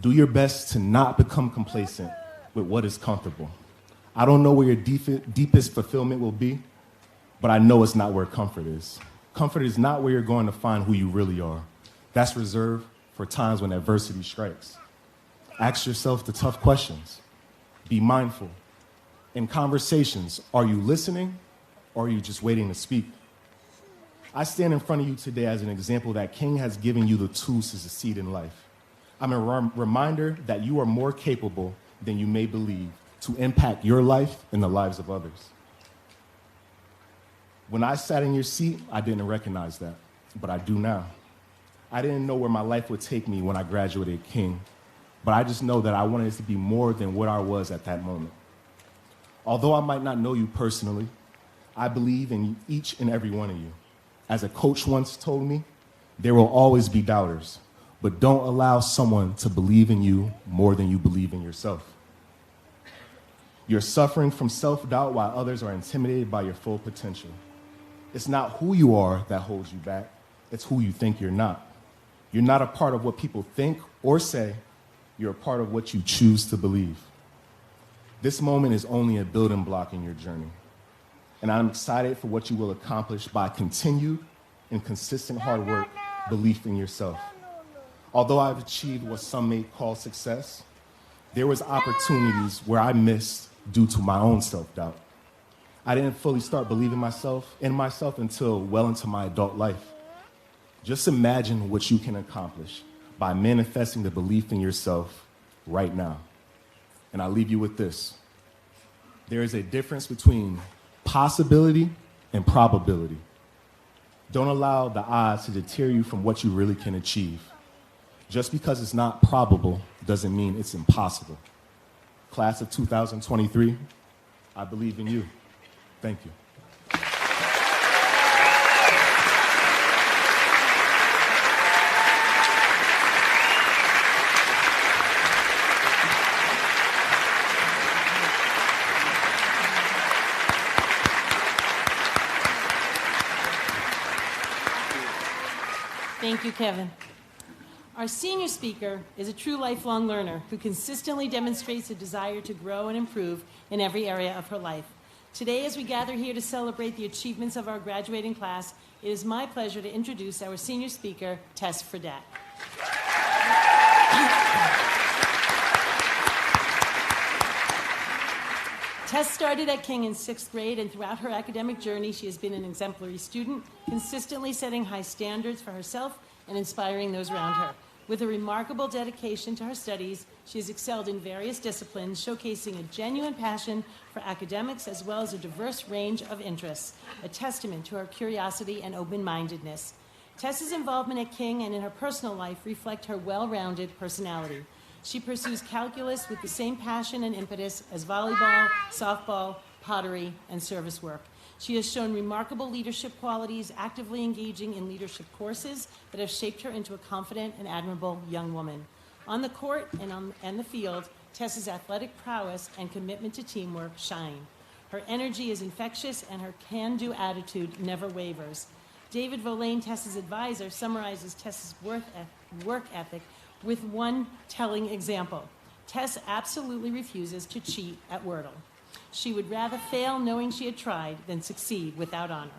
Do your best to not become complacent with what is comfortable. I don't know where your deepest fulfillment will be, but I know it's not where comfort is. Comfort is not where you're going to find who you really are. That's reserved for times when adversity strikes. Ask yourself the tough questions. Be mindful. In conversations, are you listening or are you just waiting to speak? I stand in front of you today as an example that King has given you the tools to succeed in life. I'm a reminder that you are more capable than you may believe to impact your life and the lives of others. When I sat in your seat, I didn't recognize that, but I do now. I didn't know where my life would take me when I graduated King, but I just know that I wanted it to be more than what I was at that moment. Although I might not know you personally, I believe in each and every one of you. As a coach once told me, there will always be doubters, but don't allow someone to believe in you more than you believe in yourself. You're suffering from self-doubt while others are intimidated by your full potential. It's not who you are that holds you back, it's who you think you're not. You're not a part of what people think or say, you're a part of what you choose to believe. This moment is only a building block in your journey. And I'm excited for what you will accomplish by continued and consistent hard work, belief in yourself. Although I've achieved what some may call success, there was opportunities where I missed due to my own self-doubt. I didn't fully start believing in myself until well into my adult life. Just imagine what you can accomplish by manifesting the belief in yourself right now. And I leave you with this. There is a difference between possibility and probability. Don't allow the odds to deter you from what you really can achieve. Just because it's not probable doesn't mean it's impossible. Class of 2023, I believe in you. Thank you. Thank you, Kevin. Our senior speaker is a true lifelong learner who consistently demonstrates a desire to grow and improve in every area of her life. Today, as we gather here to celebrate the achievements of our graduating class, it is my pleasure to introduce our senior speaker, Tess Fredette. Tess started at King in 6th grade, and throughout her academic journey, she has been an exemplary student, consistently setting high standards for herself and inspiring those around her. With a remarkable dedication to her studies, she has excelled in various disciplines, showcasing a genuine passion for academics as well as a diverse range of interests, a testament to her curiosity and open-mindedness. Tess's involvement at King and in her personal life reflect her well-rounded personality. She pursues calculus with the same passion and impetus as volleyball, softball, pottery, and service work. She has shown remarkable leadership qualities, actively engaging in leadership courses that have shaped her into a confident and admirable young woman. On the court and the field, Tess's athletic prowess and commitment to teamwork shine. Her energy is infectious, and her can-do attitude never wavers. David Volane, Tess's advisor, summarizes Tess's work ethic with one telling example. Tess absolutely refuses to cheat at Wordle. She would rather fail knowing she had tried than succeed without honor.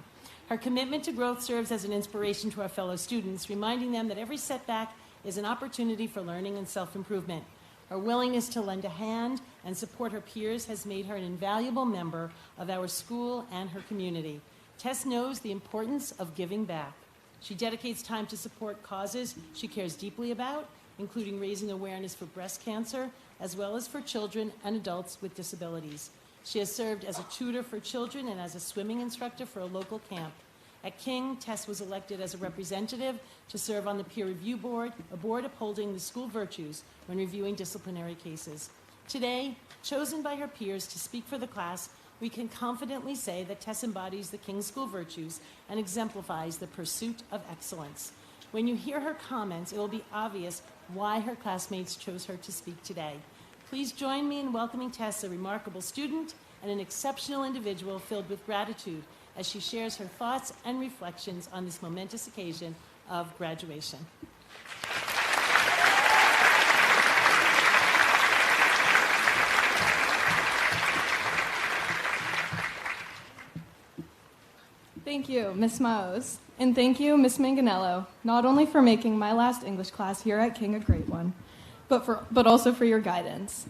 Her commitment to growth serves as an inspiration to our fellow students, reminding them that every setback is an opportunity for learning and self-improvement. Her willingness to lend a hand and support her peers has made her an invaluable member of our school and her community. Tess knows the importance of giving back. She dedicates time to support causes she cares deeply about, including raising awareness for breast cancer, as well as for children and adults with disabilities. She has served as a tutor for children and as a swimming instructor for a local camp. At King, Tess was elected as a representative to serve on the peer review board, a board upholding the school virtues when reviewing disciplinary cases. Today, chosen by her peers to speak for the class, we can confidently say that Tess embodies the King School virtues and exemplifies the pursuit of excellence. When you hear her comments, it will be obvious why her classmates chose her to speak today. Please join me in welcoming Tess, a remarkable student and an exceptional individual filled with gratitude, as she shares her thoughts and reflections on this momentous occasion of graduation. Thank you, Ms. Maos, and thank you, Ms. Manganello, not only for making my last English class here at King a great one, but also for your guidance.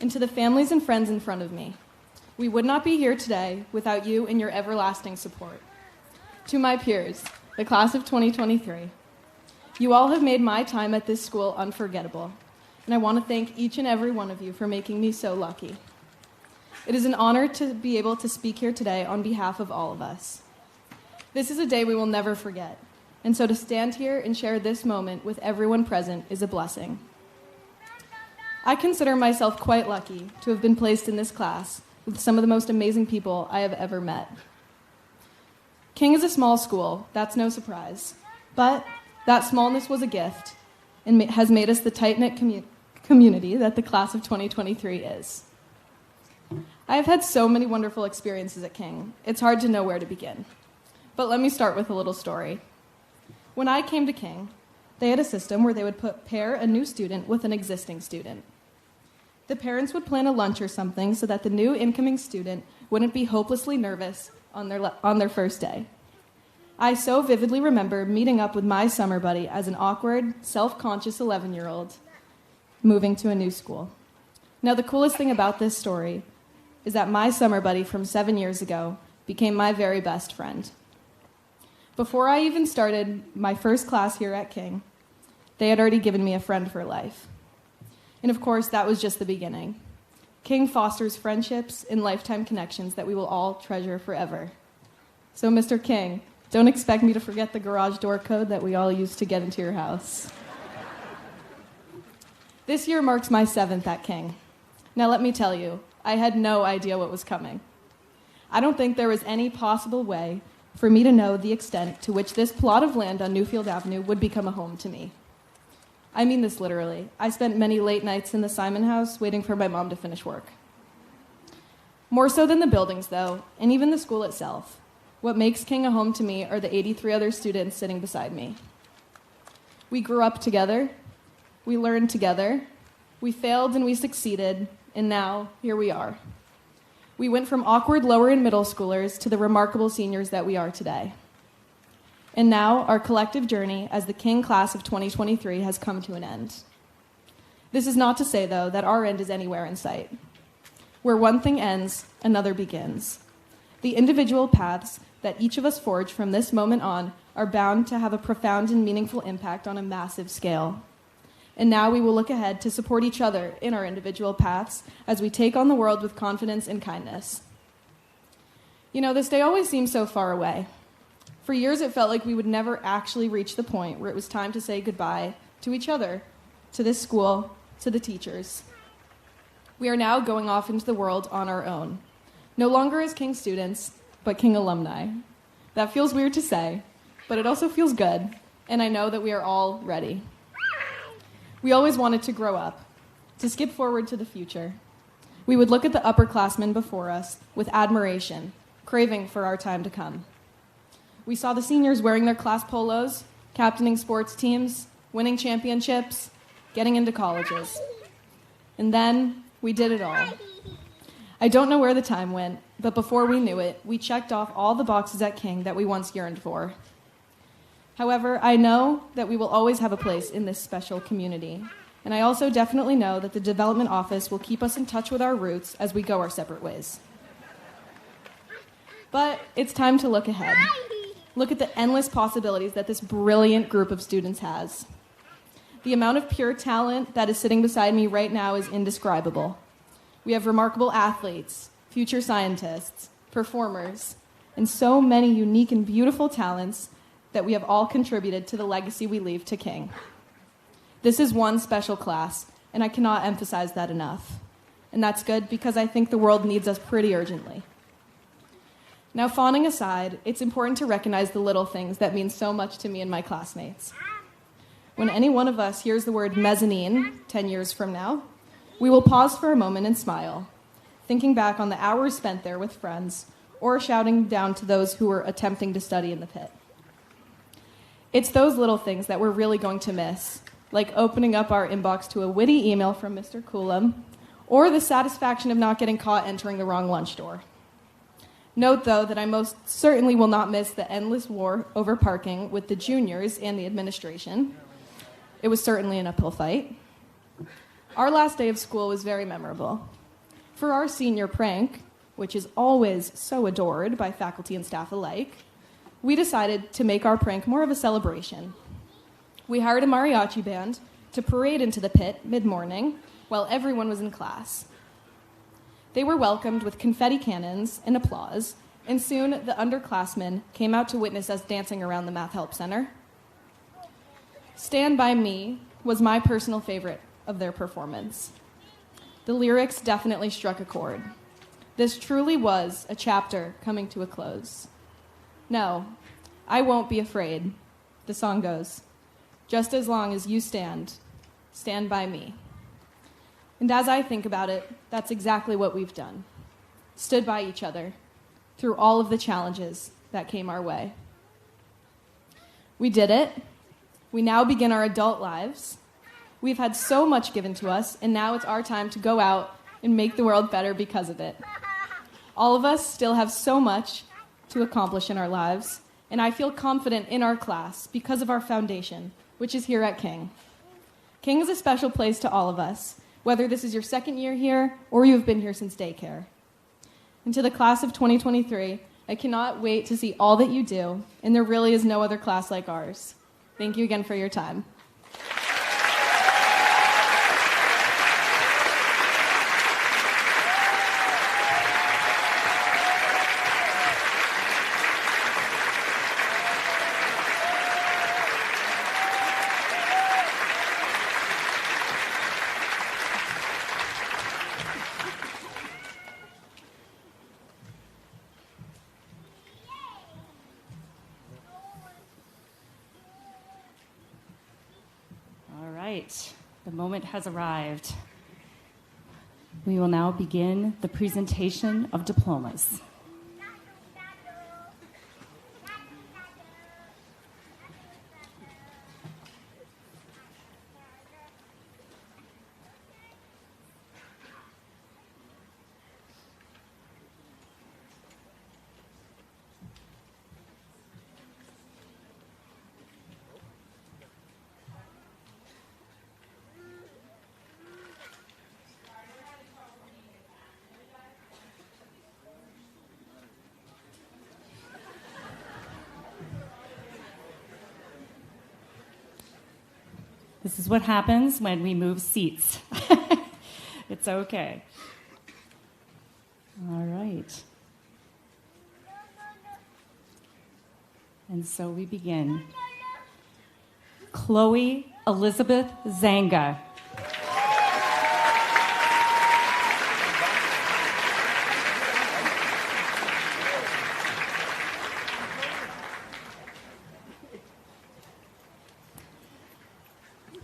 And to the families and friends in front of me, we would not be here today without you and your everlasting support. To my peers, the class of 2023, you all have made my time at this school unforgettable, and I want to thank each and every one of you for making me so lucky. It is an honor to be able to speak here today on behalf of all of us. This is a day we will never forget, and so to stand here and share this moment with everyone present is a blessing. I consider myself quite lucky to have been placed in this class with some of the most amazing people I have ever met. King is a small school, that's no surprise, but that smallness was a gift and has made us the tight-knit community that the class of 2023 is. I have had so many wonderful experiences at King, it's hard to know where to begin. But let me start with a little story. When I came to King, they had a system where they would pair a new student with an existing student. The parents would plan a lunch or something so that the new incoming student wouldn't be hopelessly nervous on their first day. I so vividly remember meeting up with my summer buddy as an awkward, self-conscious 11-year-old moving to a new school. Now, the coolest thing about this story is that my summer buddy from 7 years ago became my very best friend. Before I even started my first class here at King, they had already given me a friend for life. And of course, that was just the beginning. King fosters friendships and lifetime connections that we will all treasure forever. So, Mr. King, don't expect me to forget the garage door code that we all used to get into your house. This year marks my 7th at King. Now, let me tell you, I had no idea what was coming. I don't think there was any possible way for me to know the extent to which this plot of land on Newfield Avenue would become a home to me. I mean this literally. I spent many late nights in the Simon house waiting for my mom to finish work. More so than the buildings, though, and even the school itself, what makes King a home to me are the 83 other students sitting beside me. We grew up together, we learned together, we failed and we succeeded, and now here we are. We went from awkward lower and middle schoolers to the remarkable seniors that we are today. And now, our collective journey as the King class of 2023 has come to an end. This is not to say, though, that our end is anywhere in sight. Where one thing ends, another begins. The individual paths that each of us forge from this moment on are bound to have a profound and meaningful impact on a massive scale. And now we will look ahead to support each other in our individual paths as we take on the world with confidence and kindness. You know, this day always seems so far away. For years, it felt like we would never actually reach the point where it was time to say goodbye to each other, to this school, to the teachers. We are now going off into the world on our own, no longer as King students, but King alumni. That feels weird to say, but it also feels good, and I know that we are all ready. We always wanted to grow up, to skip forward to the future. We would look at the upperclassmen before us with admiration, craving for our time to come. We saw the seniors wearing their class polos, captaining sports teams, winning championships, getting into colleges. And then we did it all. I don't know where the time went, but before we knew it, we checked off all the boxes at King that we once yearned for. However, I know that we will always have a place in this special community. And I also definitely know that the development office will keep us in touch with our roots as we go our separate ways. But it's time to look ahead. Look at the endless possibilities that this brilliant group of students has. The amount of pure talent that is sitting beside me right now is indescribable. We have remarkable athletes, future scientists, performers, and so many unique and beautiful talents that we have all contributed to the legacy we leave to King. This is one special class, and I cannot emphasize that enough. And that's good because I think the world needs us pretty urgently. Now, fawning aside, it's important to recognize the little things that mean so much to me and my classmates. When any one of us hears the word mezzanine 10 years from now, we will pause for a moment and smile, thinking back on the hours spent there with friends or shouting down to those who were attempting to study in the pit. It's those little things that we're really going to miss, like opening up our inbox to a witty email from Mr. Coulomb, or the satisfaction of not getting caught entering the wrong lunch door. Note, though, that I most certainly will not miss the endless war over parking with the juniors and the administration. It was certainly an uphill fight. Our last day of school was very memorable. For our senior prank, which is always so adored by faculty and staff alike, we decided to make our prank more of a celebration. We hired a mariachi band to parade into the pit mid-morning while everyone was in class. They were welcomed with confetti cannons and applause, and soon the underclassmen came out to witness us dancing around the Math Help Center. Stand By Me was my personal favorite of their performance. The lyrics definitely struck a chord. This truly was a chapter coming to a close. No, I won't be afraid, the song goes. Just as long as you stand by me. And as I think about it, that's exactly what we've done. Stood by each other through all of the challenges that came our way. We did it. We now begin our adult lives. We've had so much given to us, and now it's our time to go out and make the world better because of it. All of us still have so much to accomplish in our lives, and I feel confident in our class because of our foundation, which is here at King. King is a special place to all of us, whether this is your second year here or you've been here since daycare. And to the class of 2023, I cannot wait to see all that you do, and there really is no other class like ours. Thank you again for your time. The moment has arrived. We will now begin the presentation of diplomas. This is what happens when we move seats. It's okay. All right. And so we begin. Chloe Elizabeth Zanga.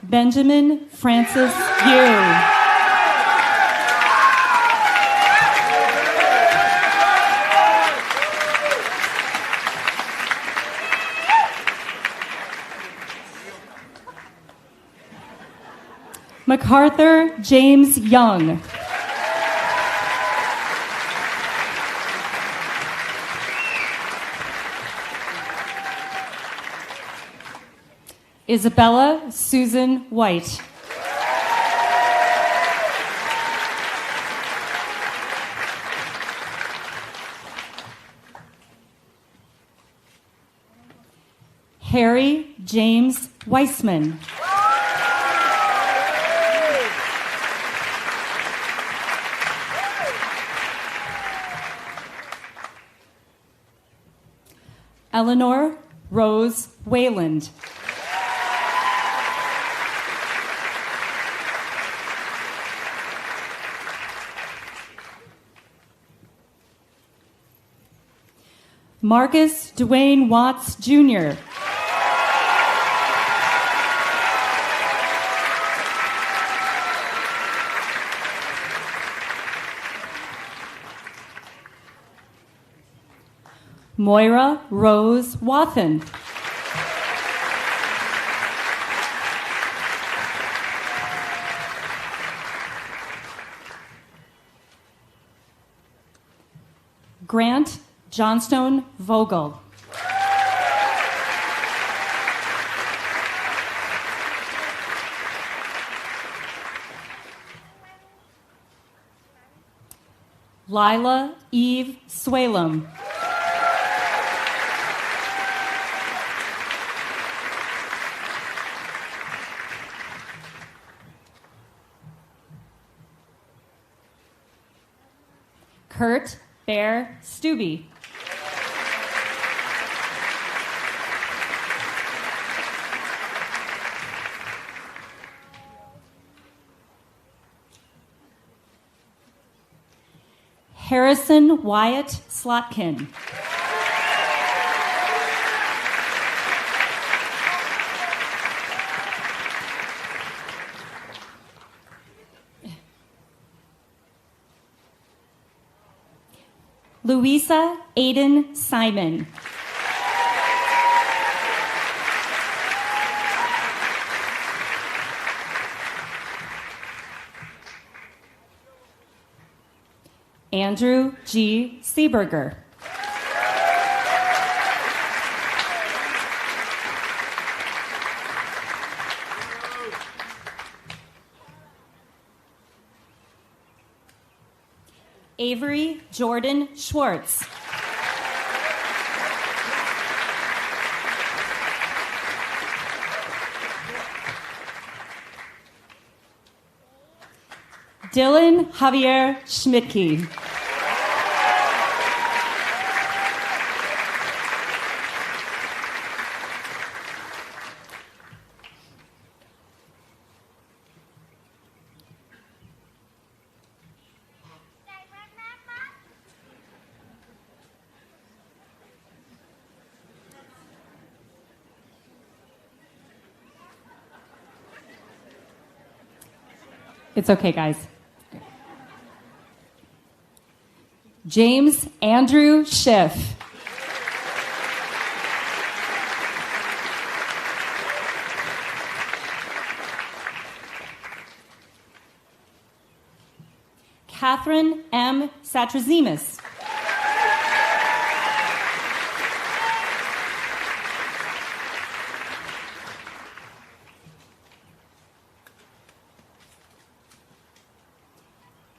Benjamin Francis Yu. MacArthur James Young. Isabella Susan White. Harry James Weissman. Eleanor Rose Wayland. Marcus Dwayne Watts, Jr. Moira Rose Wathen. Grant Johnstone Vogel. Lila Eve Swalem. Kurt Bear Stubbe. Harrison Wyatt Slotkin. Louisa Aiden Simon. Andrew G. Seeberger. Avery Jordan Schwartz. Dylan Javier Schmidtke. It's okay, guys. James Andrew Schiff. Catherine M. Satrazemis.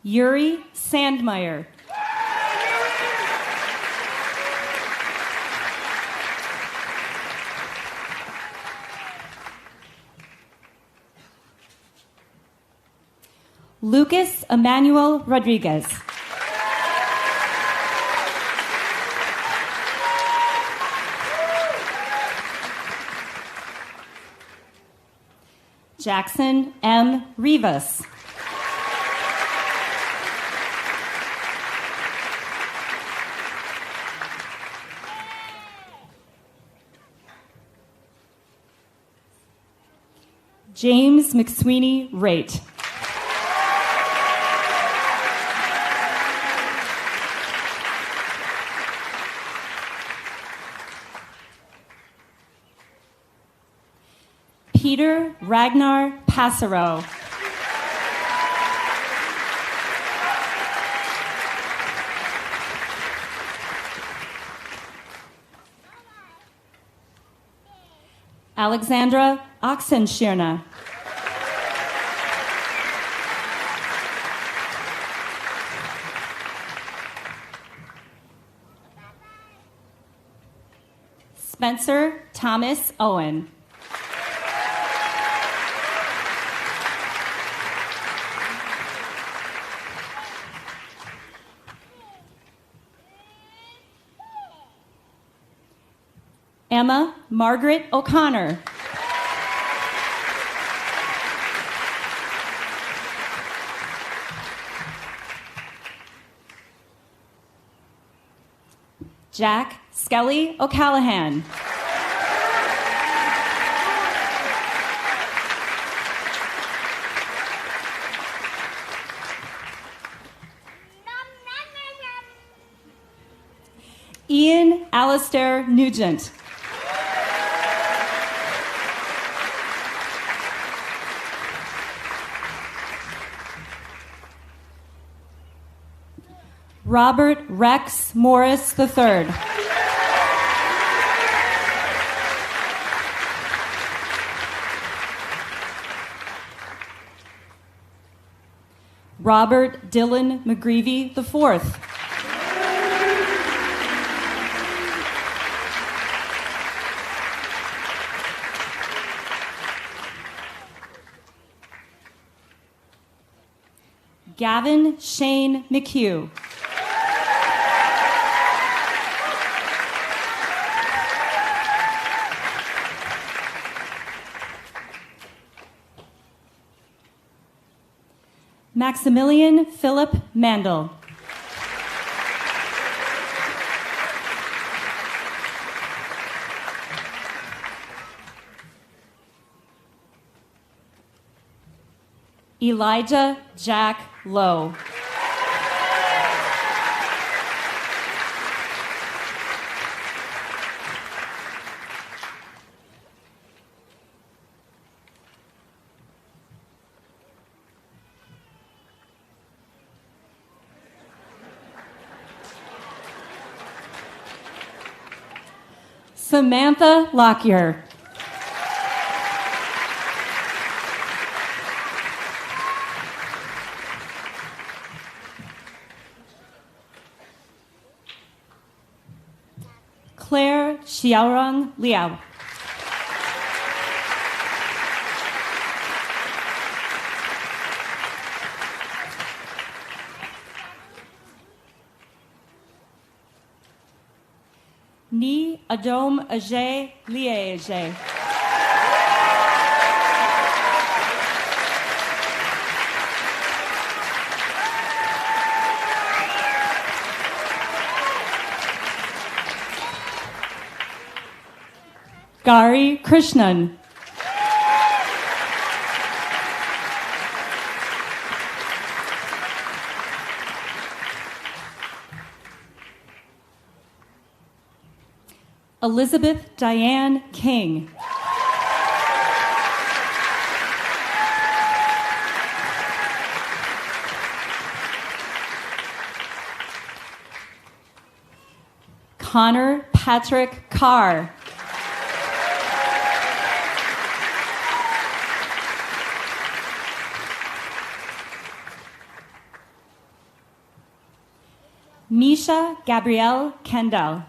Yuri Sandmeyer. Lucas Emmanuel Rodriguez. Jackson M. Rivas. James McSweeney Raitt. Peter Ragnar Passero. Alexandra Oxenshirna. Spencer Thomas Owen. Emma Margaret O'Connor. Jack Skelly O'Callahan. Ian Alistair Nugent. Robert Rex Morris III. Robert Dylan McGreevy IV. Gavin Shane McHugh. Maximilian Philip Mandel. Elijah Jack Lowe. Samantha Lockyer. Claire Xiaorong Liao. Ni Adom Ajay Liege. Gari Krishnan. Elizabeth Diane King. Connor Patrick Carr. Misha Gabrielle Kendall.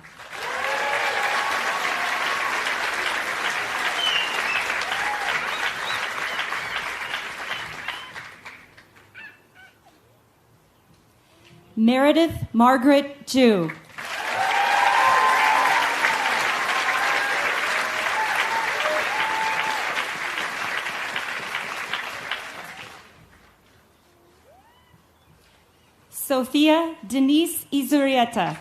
Meredith Margaret Jew. Sophia Denise Izurieta.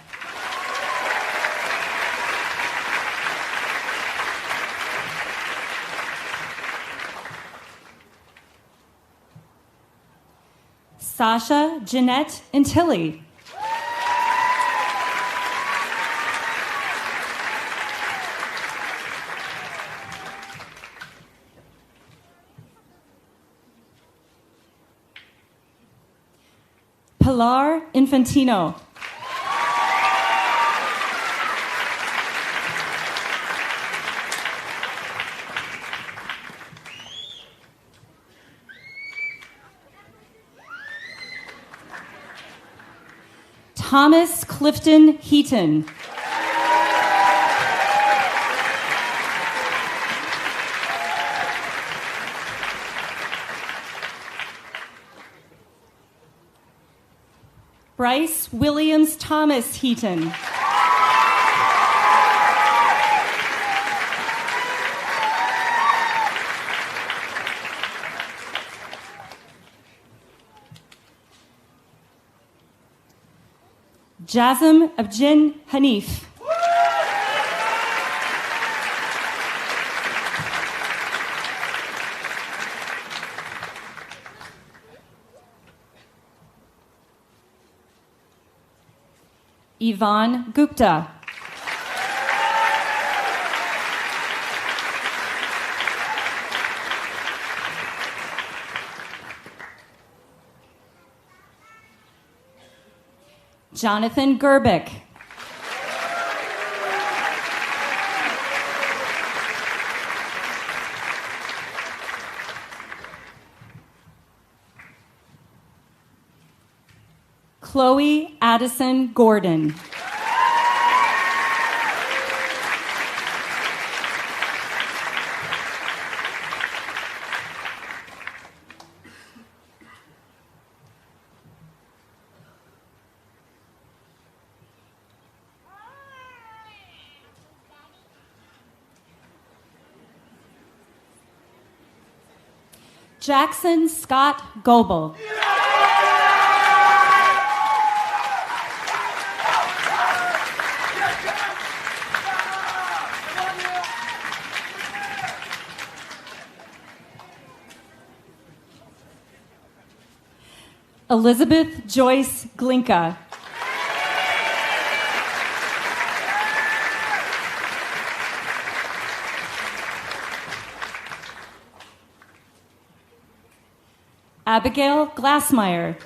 Sasha Jeanette Antilli. Pilar Infantino. Thomas Clifton Heaton. Bryce Williams Thomas Heaton. Jazim Abjin Hanif. Yvonne Gupta. Jonathan Gerbic. Chloe Addison Gordon. Jackson Scott Goebel. Elizabeth Joyce Glinka. Abigail Glassmeyer.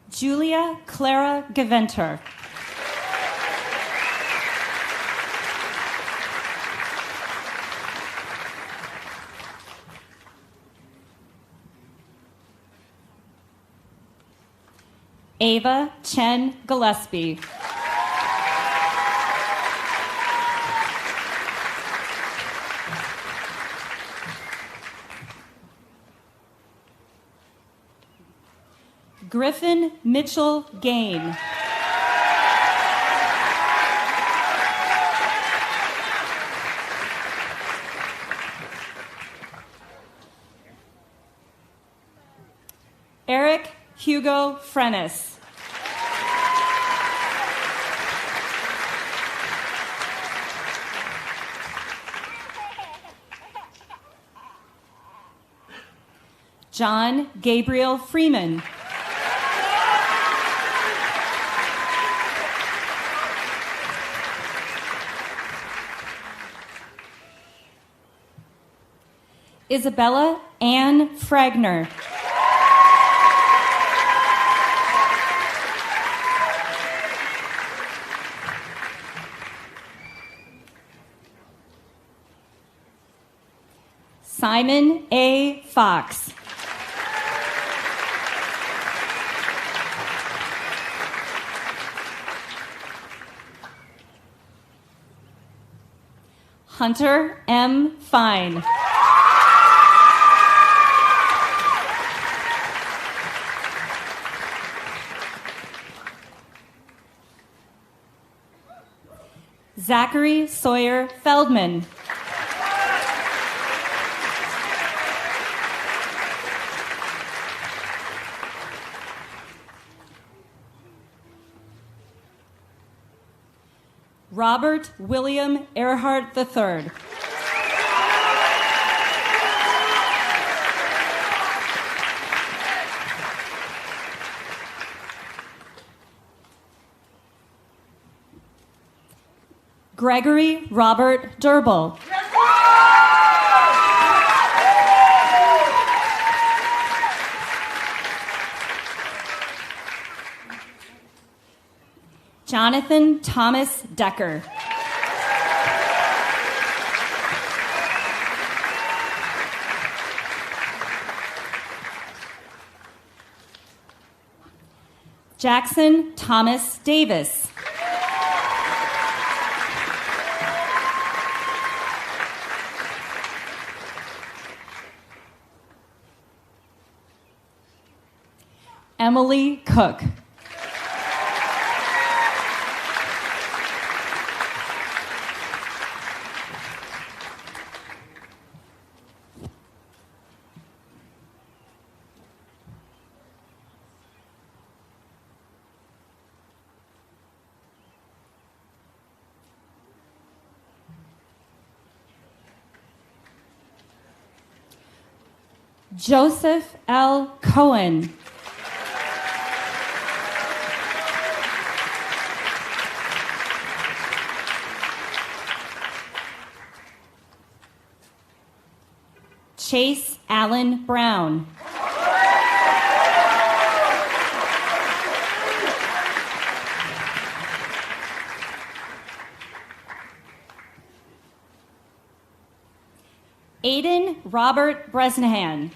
Julia Clara Gaventer. Ava Chen Gillespie. Griffin Mitchell Gain. Eric Hugo Frennis. John Gabriel Freeman. Isabella Ann Fragner. Simon A. Fox. Hunter M. Fine. Zachary Sawyer Feldman. Robert William Earhart III. Gregory Robert Durbel. Jonathan Thomas Decker. Jackson Thomas Davis. Emily Cook. Joseph L. Cohen. Chase Allen Brown. Aiden Robert Bresnahan.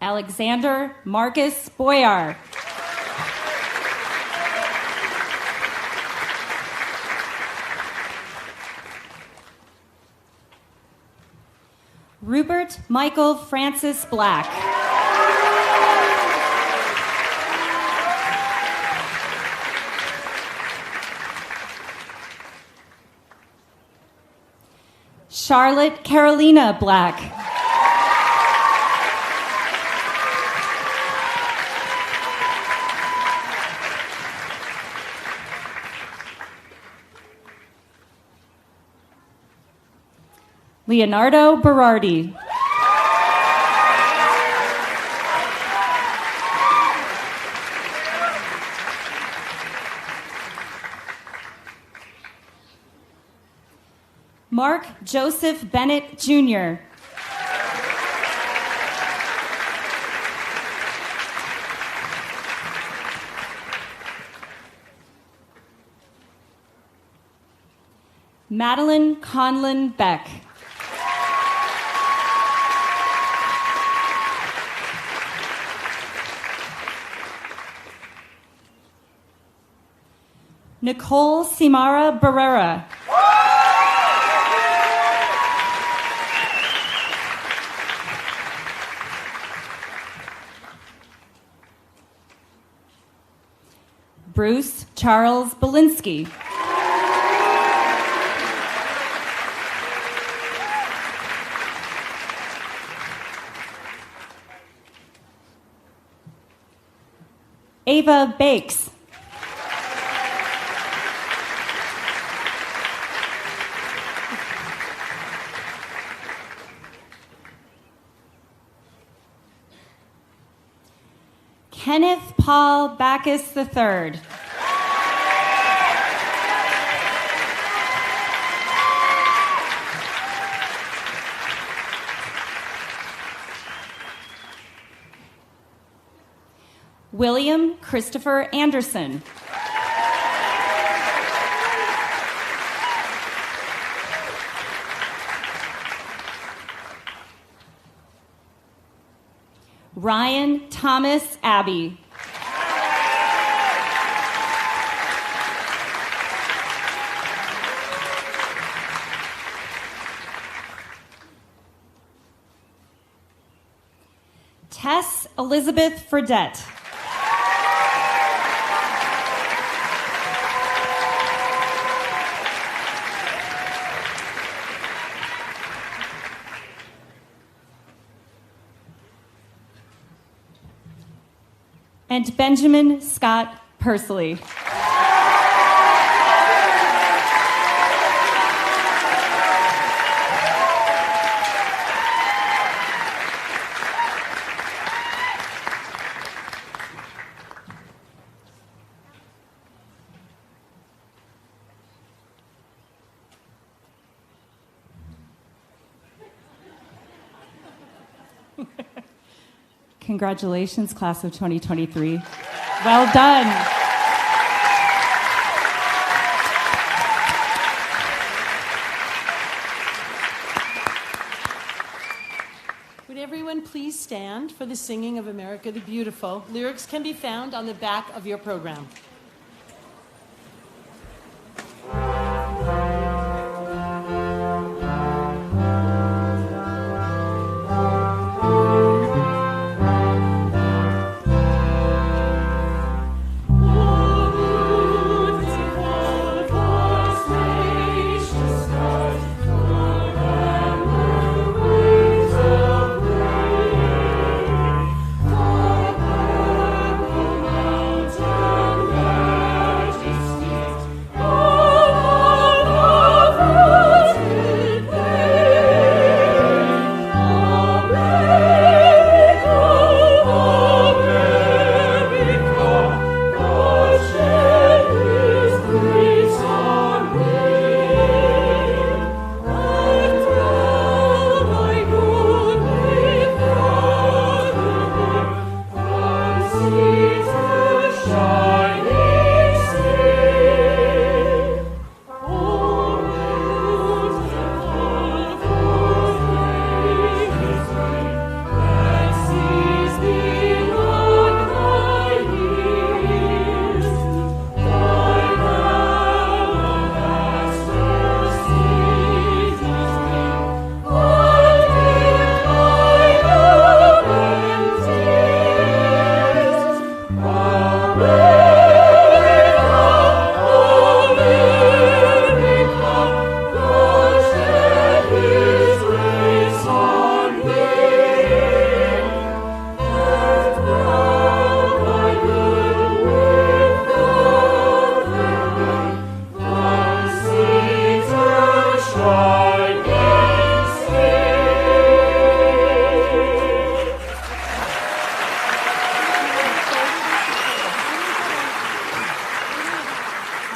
Alexander Marcus Boyar. Rupert Michael Francis Black. Charlotte Carolina Black. Leonardo Berardi. Mark Joseph Bennett, Jr. Madeline Conlon Beck. Nicole Simara Barrera. Bruce Charles Belinsky. Ava Bakes. Kenneth Paul Backus III. William Christopher Anderson. Ryan Thomas Abbey. Tess Elizabeth Fredette. And Benjamin Scott Pursley. Congratulations, class of 2023. Well done. Would everyone please stand for the singing of America the Beautiful? Lyrics can be found on the back of your program.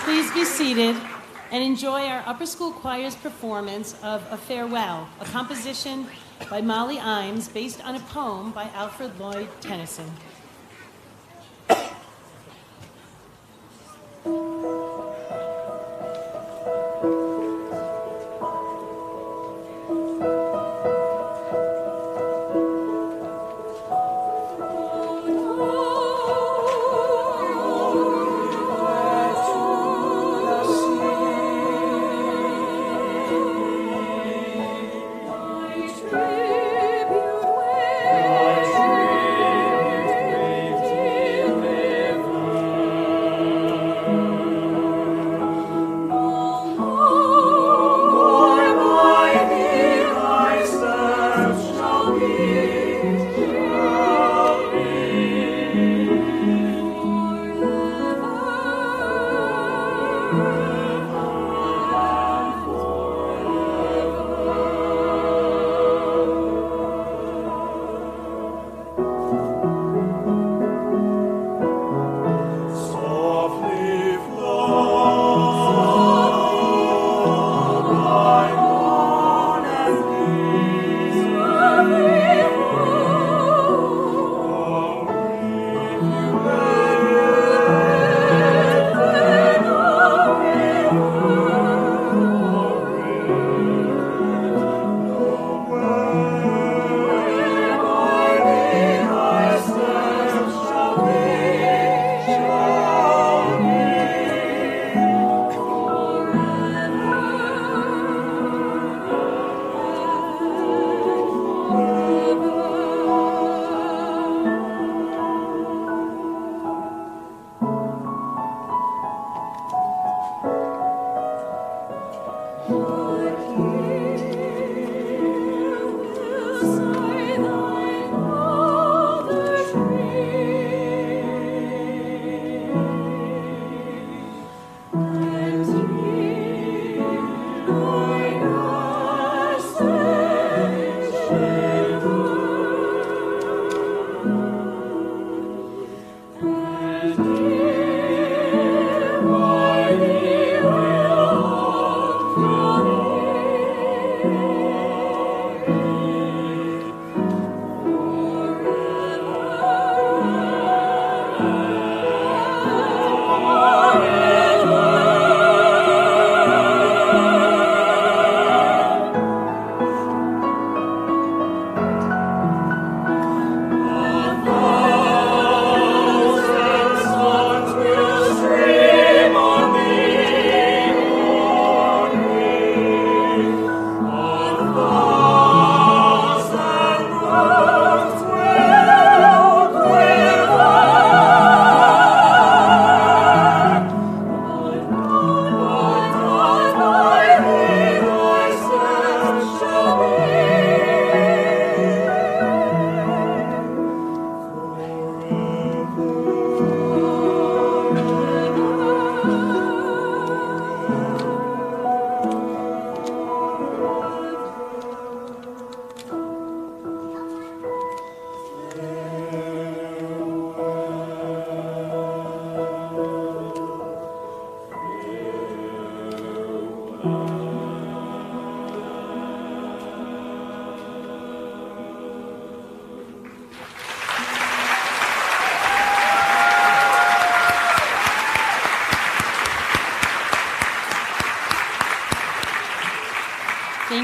Please be seated and enjoy our upper school choir's performance of A Farewell, a composition by Molly Imes based on a poem by Alfred Lloyd Tennyson. Softly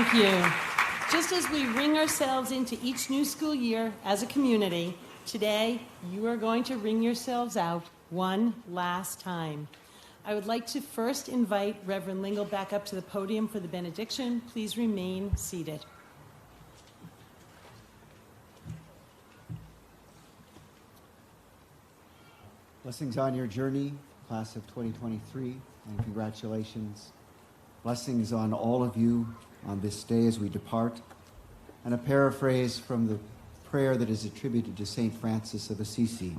Thank you. Just as we ring ourselves into each new school year as a community, today you are going to ring yourselves out one last time. I would like to first invite Reverend Lingle back up to the podium for the benediction. Please remain seated. Blessings on your journey, class of 2023, and congratulations. Blessings on all of you on this day as we depart. And a paraphrase from the prayer that is attributed to St. Francis of Assisi.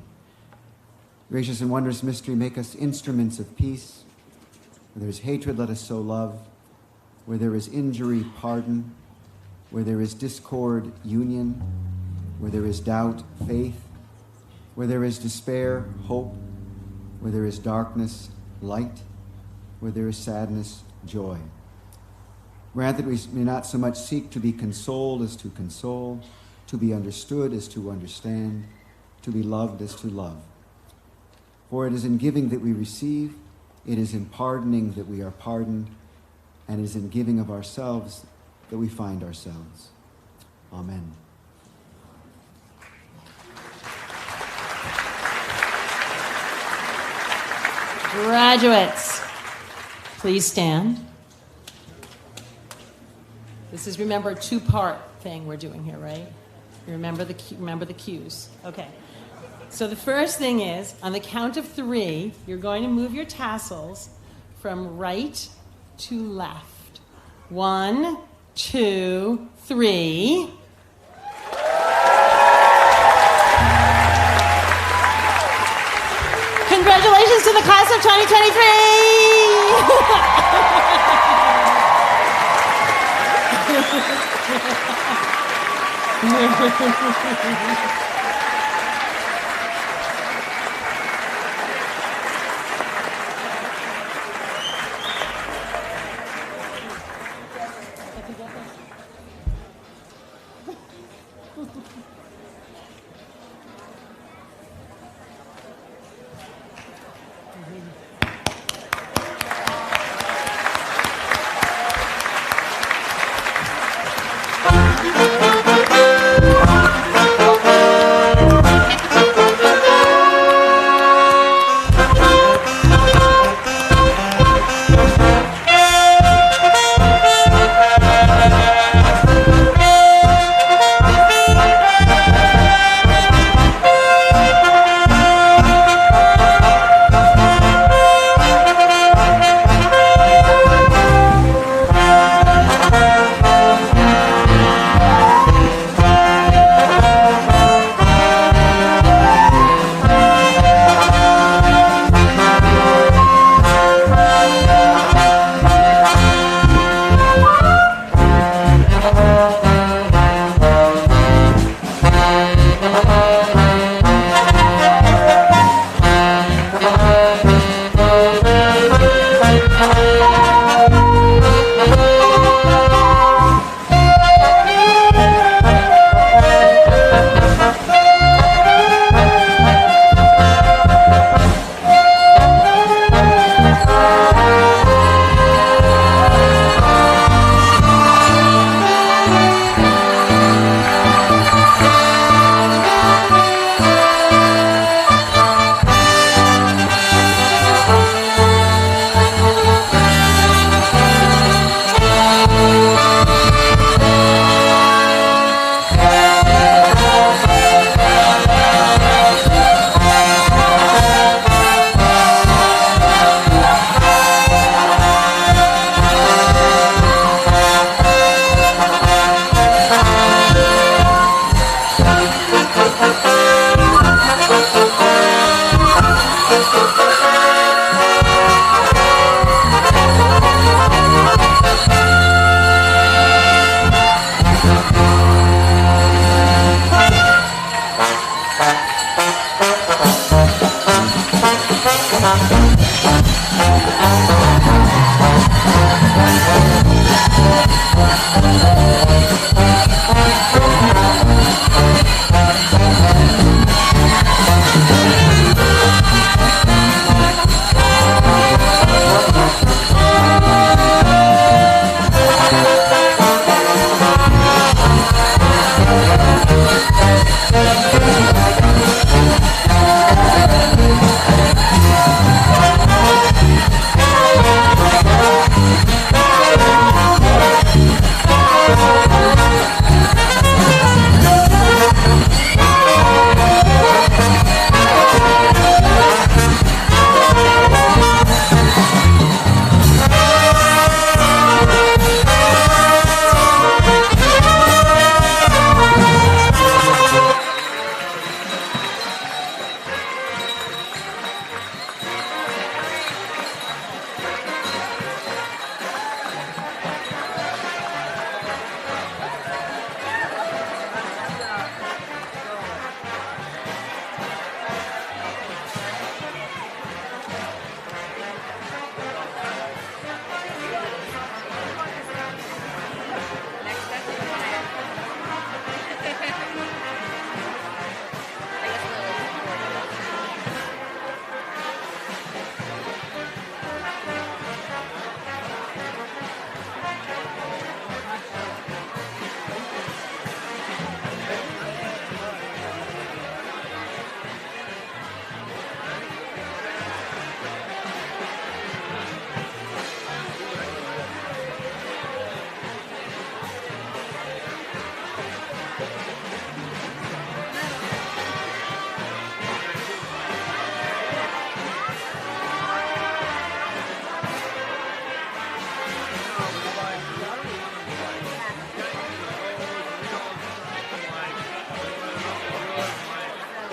Gracious and wondrous mystery, make us instruments of peace. Where there is hatred, let us sow love. Where there is injury, pardon. Where there is discord, union. Where there is doubt, faith. Where there is despair, hope. Where there is darkness, light. Where there is sadness, joy. Grant that we may not so much seek to be consoled as to console, to be understood as to understand, to be loved as to love. For it is in giving that we receive, it is in pardoning that we are pardoned, and it is in giving of ourselves that we find ourselves. Amen. Graduates, please stand. This is, remember, a two-part thing we're doing here, right? Remember the cues. Okay. So the first thing is, on the count of 3, you're going to move your tassels from right to left. 1, 2, 3. Congratulations to the class of 2023!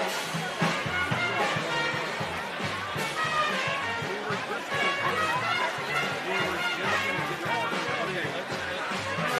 Thank you.